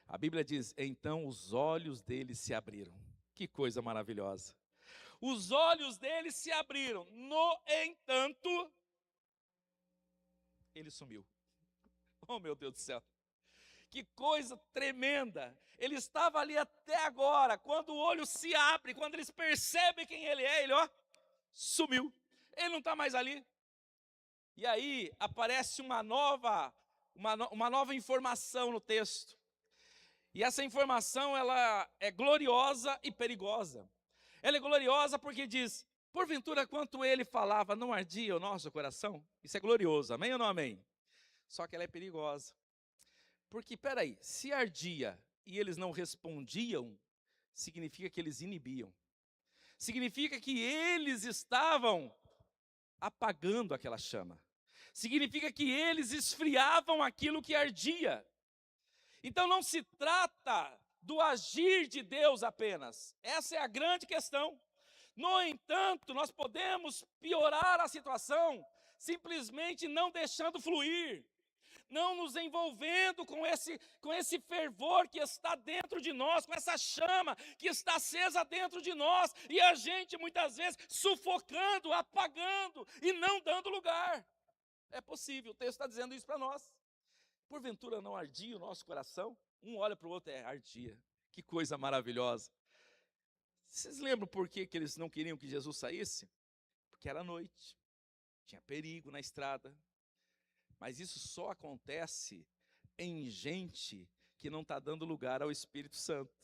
A Bíblia diz, então os olhos dele se abriram. Que coisa maravilhosa. Os olhos dele se abriram. No entanto, ele sumiu. Oh, meu Deus do céu. Que coisa tremenda. Ele estava ali até agora. Quando o olho se abre, quando eles percebem quem ele é, ele, sumiu. Ele não está mais ali. E aí aparece uma nova informação no texto. E essa informação, ela é gloriosa e perigosa. Ela é gloriosa porque diz, porventura quanto ele falava, não ardia o nosso coração? Isso é glorioso, amém ou não amém? Só que ela é perigosa. Porque, peraí, se ardia e eles não respondiam, significa que eles inibiam. Significa que eles estavam apagando aquela chama. Significa que eles esfriavam aquilo que ardia. Então não se trata do agir de Deus apenas. Essa é a grande questão. No entanto, nós podemos piorar a situação simplesmente não deixando fluir, não nos envolvendo com esse fervor que está dentro de nós, com essa chama que está acesa dentro de nós, e a gente muitas vezes sufocando, apagando e não dando lugar. É possível, o texto está dizendo isso para nós. Porventura não ardia o nosso coração? Um olha para o outro, ardia. Que coisa maravilhosa. Vocês lembram por que eles não queriam que Jesus saísse? Porque era noite, tinha perigo na estrada. Mas isso só acontece em gente que não está dando lugar ao Espírito Santo.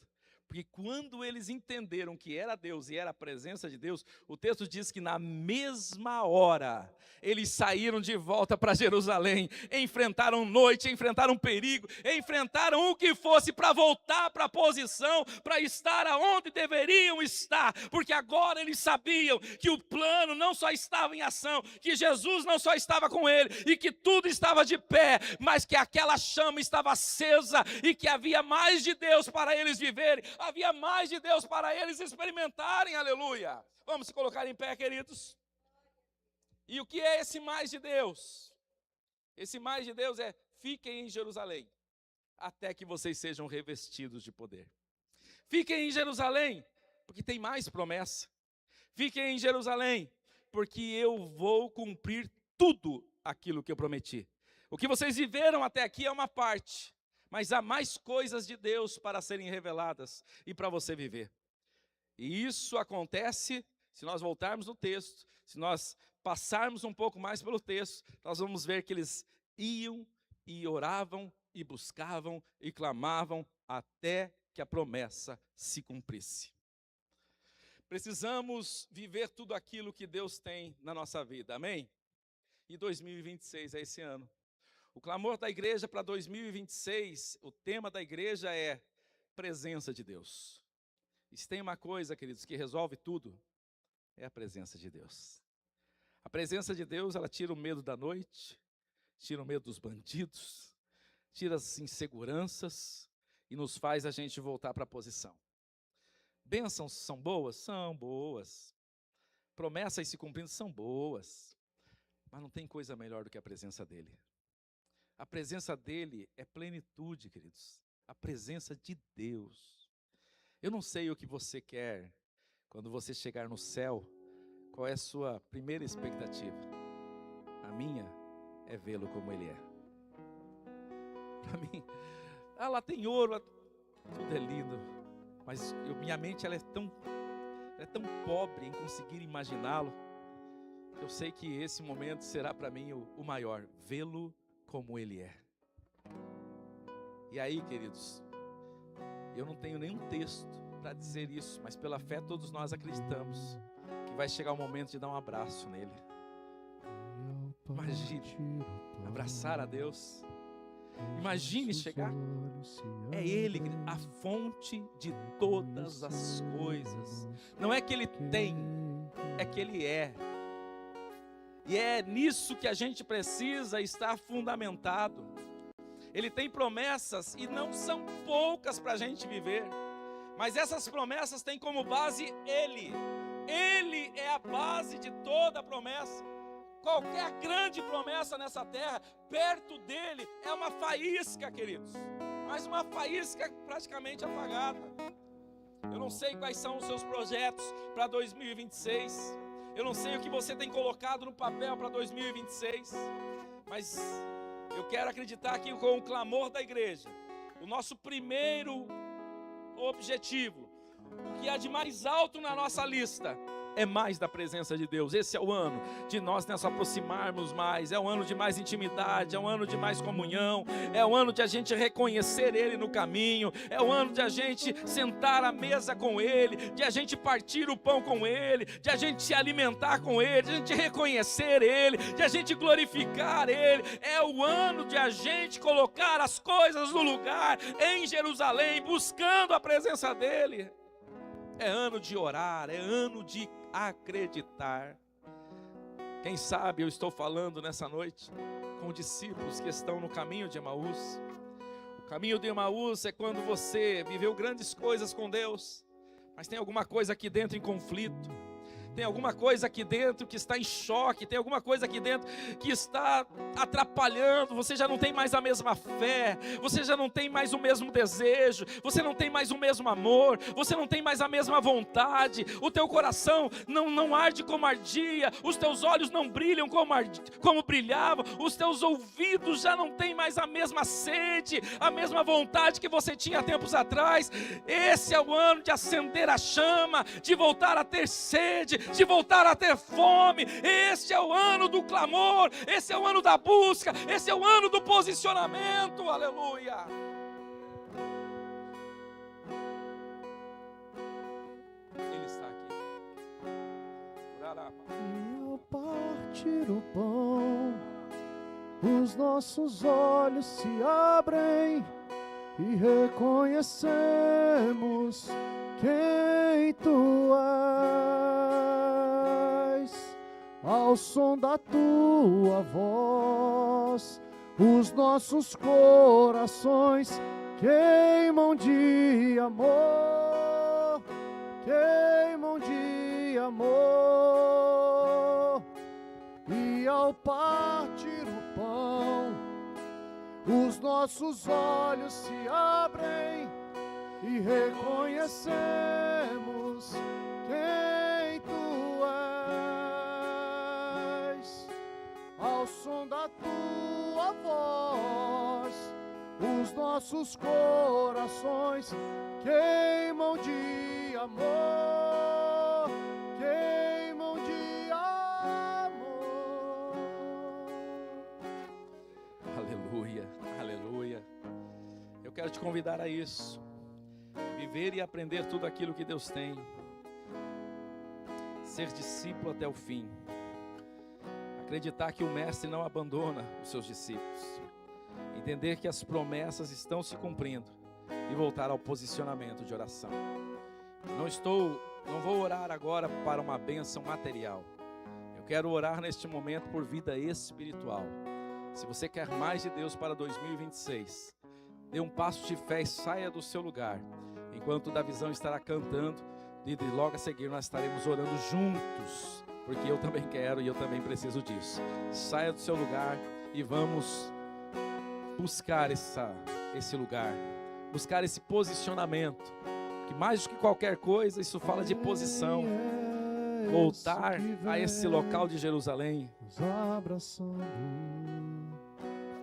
Porque quando eles entenderam que era Deus e era a presença de Deus, o texto diz que na mesma hora, eles saíram de volta para Jerusalém, enfrentaram noite, enfrentaram perigo, enfrentaram o que fosse para voltar para a posição, para estar aonde deveriam estar, porque agora eles sabiam que o plano não só estava em ação, que Jesus não só estava com ele, e que tudo estava de pé, mas que aquela chama estava acesa, e que havia mais de Deus para eles viverem, havia mais de Deus para eles experimentarem, aleluia. Vamos se colocar em pé, queridos. E o que é esse mais de Deus? Esse mais de Deus é, fiquem em Jerusalém, até que vocês sejam revestidos de poder. Fiquem em Jerusalém, porque tem mais promessa. Fiquem em Jerusalém, porque eu vou cumprir tudo aquilo que eu prometi. O que vocês viveram até aqui é uma parte, mas há mais coisas de Deus para serem reveladas e para você viver. E isso acontece, se nós voltarmos no texto, se nós passarmos um pouco mais pelo texto, nós vamos ver que eles iam e oravam e buscavam e clamavam até que a promessa se cumprisse. Precisamos viver tudo aquilo que Deus tem na nossa vida, amém? E 2026 é esse ano. O clamor da igreja para 2026, o tema da igreja é presença de Deus. E se tem uma coisa, queridos, que resolve tudo, é a presença de Deus. A presença de Deus, ela tira o medo da noite, tira o medo dos bandidos, tira as inseguranças e nos faz a gente voltar para a posição. Bênçãos são boas? São boas. Promessas se cumprindo são boas. Mas não tem coisa melhor do que a presença dEle. A presença dEle é plenitude, queridos. A presença de Deus. Eu não sei o que você quer quando você chegar no céu. Qual é a sua primeira expectativa? A minha é vê-lo como Ele é. Para mim, lá tem ouro, tudo é lindo. Mas minha mente ela é tão pobre em conseguir imaginá-lo. Eu sei que esse momento será para mim o maior, vê-lo como Ele é. E aí, queridos, eu não tenho nenhum texto para dizer isso, mas pela fé todos nós acreditamos que vai chegar o momento de dar um abraço nele. Imagine abraçar a Deus. Imagine chegar. É Ele, a fonte de todas as coisas. Não é que Ele tem, é que Ele é. E é nisso que a gente precisa estar fundamentado. Ele tem promessas e não são poucas para a gente viver. Mas essas promessas têm como base Ele. Ele é a base de toda a promessa. Qualquer grande promessa nessa terra, perto dele, é uma faísca, queridos. Mas uma faísca praticamente apagada. Eu não sei quais são os seus projetos para 2026. Eu não sei o que você tem colocado no papel para 2026. Mas eu quero acreditar que com o clamor da igreja, o nosso primeiro objetivo, o que há de mais alto na nossa lista, é mais da presença de Deus. Esse é o ano de nós nos aproximarmos mais, é o ano de mais intimidade, é o ano de mais comunhão, é o ano de a gente reconhecer Ele no caminho, é o ano de a gente sentar à mesa com Ele, de a gente partir o pão com Ele, de a gente se alimentar com Ele, de a gente reconhecer Ele, de a gente glorificar Ele. É o ano de a gente colocar as coisas no lugar em Jerusalém, buscando a presença dEle. É ano de orar, é ano de acreditar. Quem sabe eu estou falando nessa noite com discípulos que estão no caminho de Emaús. O caminho de Emaús é quando você viveu grandes coisas com Deus, mas tem alguma coisa aqui dentro em conflito. Tem alguma coisa aqui dentro que está em choque, tem alguma coisa aqui dentro que está atrapalhando, você já não tem mais a mesma fé, você já não tem mais o mesmo desejo, você não tem mais o mesmo amor, você não tem mais a mesma vontade, o teu coração não arde como ardia, os teus olhos não brilham como brilhavam, os teus ouvidos já não têm mais a mesma sede, a mesma vontade que você tinha há tempos atrás. Esse é o ano de acender a chama, de voltar a ter sede, de voltar a ter fome. Este é o ano do clamor, esse é o ano da busca, esse é o ano do posicionamento. Aleluia. Ele está aqui. E ao partir o pão, os nossos olhos se abrem e reconhecemos quem tu és. Ao som da tua voz, os nossos corações queimam de amor, queimam de amor. E ao partir o pão, os nossos olhos se abrem e reconhecemos quem tu és. Ao som da tua voz, os nossos corações queimam de amor, queimam de amor. Eu quero te convidar a isso. Viver e aprender tudo aquilo que Deus tem. Ser discípulo até o fim. Acreditar que o mestre não abandona os seus discípulos. Entender que as promessas estão se cumprindo. E voltar ao posicionamento de oração. Não vou orar agora para uma bênção material. Eu quero orar neste momento por vida espiritual. Se você quer mais de Deus para 2026, dê um passo de fé e saia do seu lugar. Enquanto o Davizão estará cantando, e logo a seguir nós estaremos orando juntos, porque eu também quero e eu também preciso disso. Saia do seu lugar e vamos buscar esse lugar, buscar esse posicionamento, que mais do que qualquer coisa, isso fala de posição. Voltar a esse local de Jerusalém. Nos abraçando.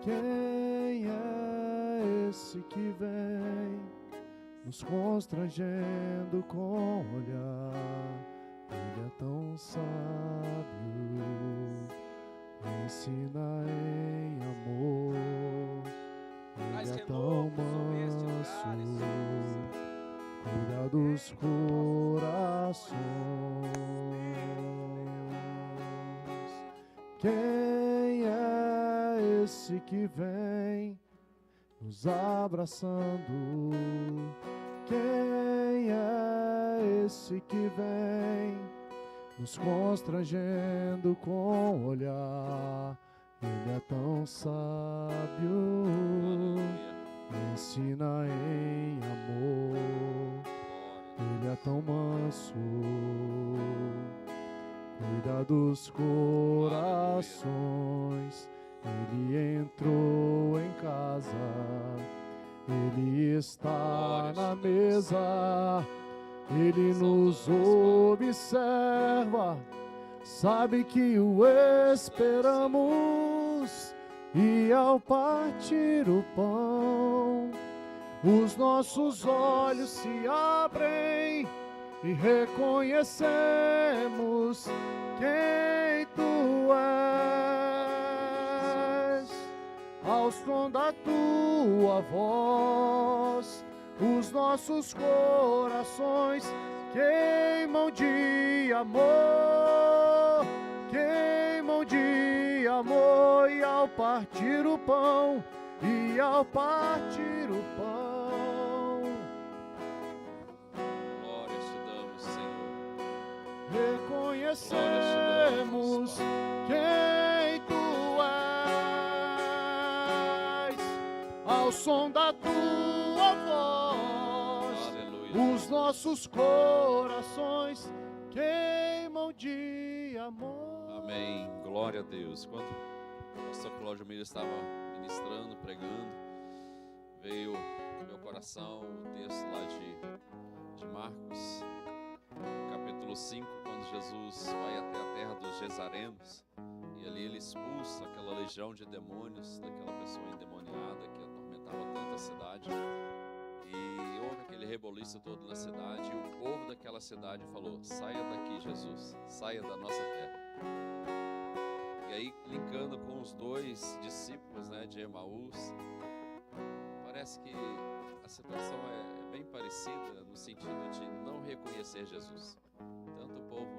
Quem é esse que vem nos constrangendo com o olhar? Ele é tão sábio, ensina em amor. Ele é tão manso, cuida dos corações. Quem é esse que vem nos abraçando? Quem é esse que vem nos constrangendo com o olhar? Ele é tão sábio, ensina em amor. Ele é tão manso, cuida dos corações. Ele entrou em casa, Ele está na mesa, Ele nos observa, sabe que o esperamos, e ao partir o pão, os nossos olhos se abrem e reconhecemos quem Tu és. Ao som da Tua voz, os nossos corações queimam de amor, queimam de amor. E ao partir o pão, e ao partir o pão, glórias te damos, Senhor. reconhecemos quem Tu és. Ao som da Tua voz, Aleluia. os nossos corações queimam de amor. Amém. Glória a Deus. Quando o pastor Cláudio Miller estava ministrando, pregando, veio no meu coração o texto lá de Marcos, capítulo 5, quando Jesus vai até a terra dos Gesarenos, e ali ele expulsa aquela legião de demônios daquela pessoa endemoniada que atormentava tanta cidade. E houve aquele reboliço todo na cidade, e o povo daquela cidade falou: saia daqui, Jesus, saia da nossa terra. E aí, linkando com os dois discípulos, né, de Emaús, parece que a situação é bem parecida no sentido de não reconhecer Jesus. Tanto o povo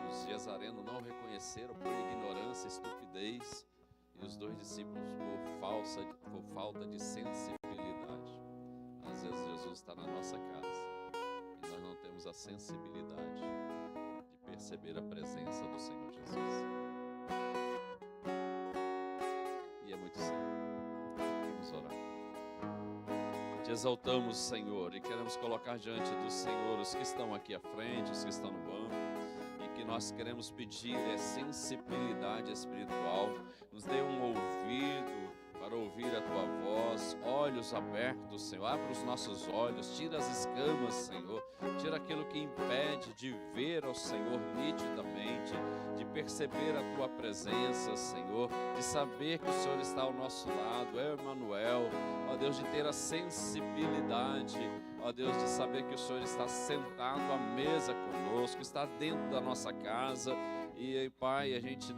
dos Gesarenos não reconheceram por ignorância, estupidez, e os dois discípulos por falta de sensibilidade. Às vezes Jesus está na nossa casa e nós não temos a sensibilidade de perceber a presença do Senhor Jesus. E é muito sério. Vamos orar. Te exaltamos, Senhor, e queremos colocar diante do Senhor os que estão aqui à frente, os que estão no banco, e que nós queremos pedir sensibilidade espiritual. Nos dê um ouvido para ouvir a Tua voz, olhos abertos, Senhor. Abre os nossos olhos, tira as escamas, Senhor. Tira aquilo que impede de ver ao Senhor nitidamente, de perceber a Tua presença, Senhor, de saber que o Senhor está ao nosso lado, é o Emmanuel, ó Deus, de ter a sensibilidade, ó Deus, de saber que o Senhor está sentado à mesa conosco, está dentro da nossa casa, E, Pai, a gente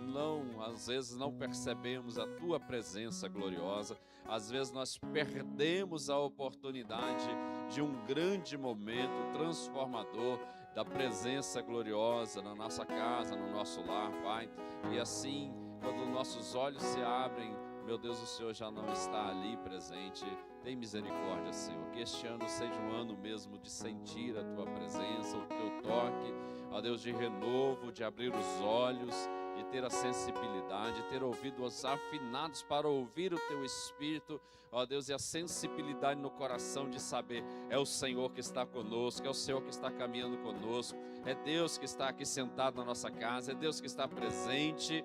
às vezes não percebemos a Tua presença gloriosa, às vezes nós perdemos a oportunidade de um grande momento transformador da presença gloriosa na nossa casa, no nosso lar, Pai. E assim, quando nossos olhos se abrem, meu Deus, o Senhor já não está ali presente. Tem misericórdia, Senhor, que este ano seja um ano mesmo de sentir a Tua presença, o Teu toque, ó Deus, de renovo, de abrir os olhos, de ter a sensibilidade, de ter ouvidos afinados para ouvir o Teu Espírito, ó Deus, e a sensibilidade no coração de saber, é o Senhor que está conosco, é o Senhor que está caminhando conosco, é Deus que está aqui sentado na nossa casa, é Deus que está presente,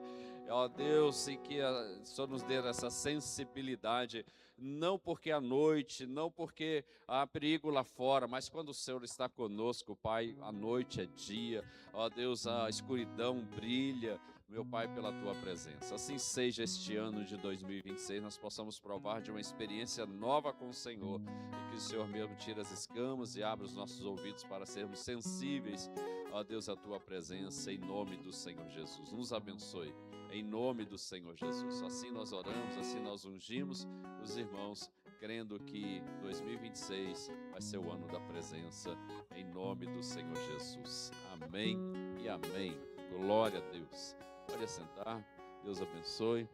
ó Deus, e que o Senhor nos dê essa sensibilidade, não porque à noite, não porque há perigo lá fora, mas quando o Senhor está conosco, Pai, a noite é dia, ó Deus, a escuridão brilha, meu Pai, pela Tua presença. Assim seja este ano de 2026, nós possamos provar de uma experiência nova com o Senhor, e que o Senhor mesmo tire as escamas e abra os nossos ouvidos para sermos sensíveis, ó Deus, à Tua presença, em nome do Senhor Jesus. Nos abençoe, em nome do Senhor Jesus. Assim nós oramos, assim nós ungimos os irmãos, crendo que 2026 vai ser o ano da presença, em nome do Senhor Jesus. Amém e amém. Glória a Deus. Pode assentar. Deus abençoe.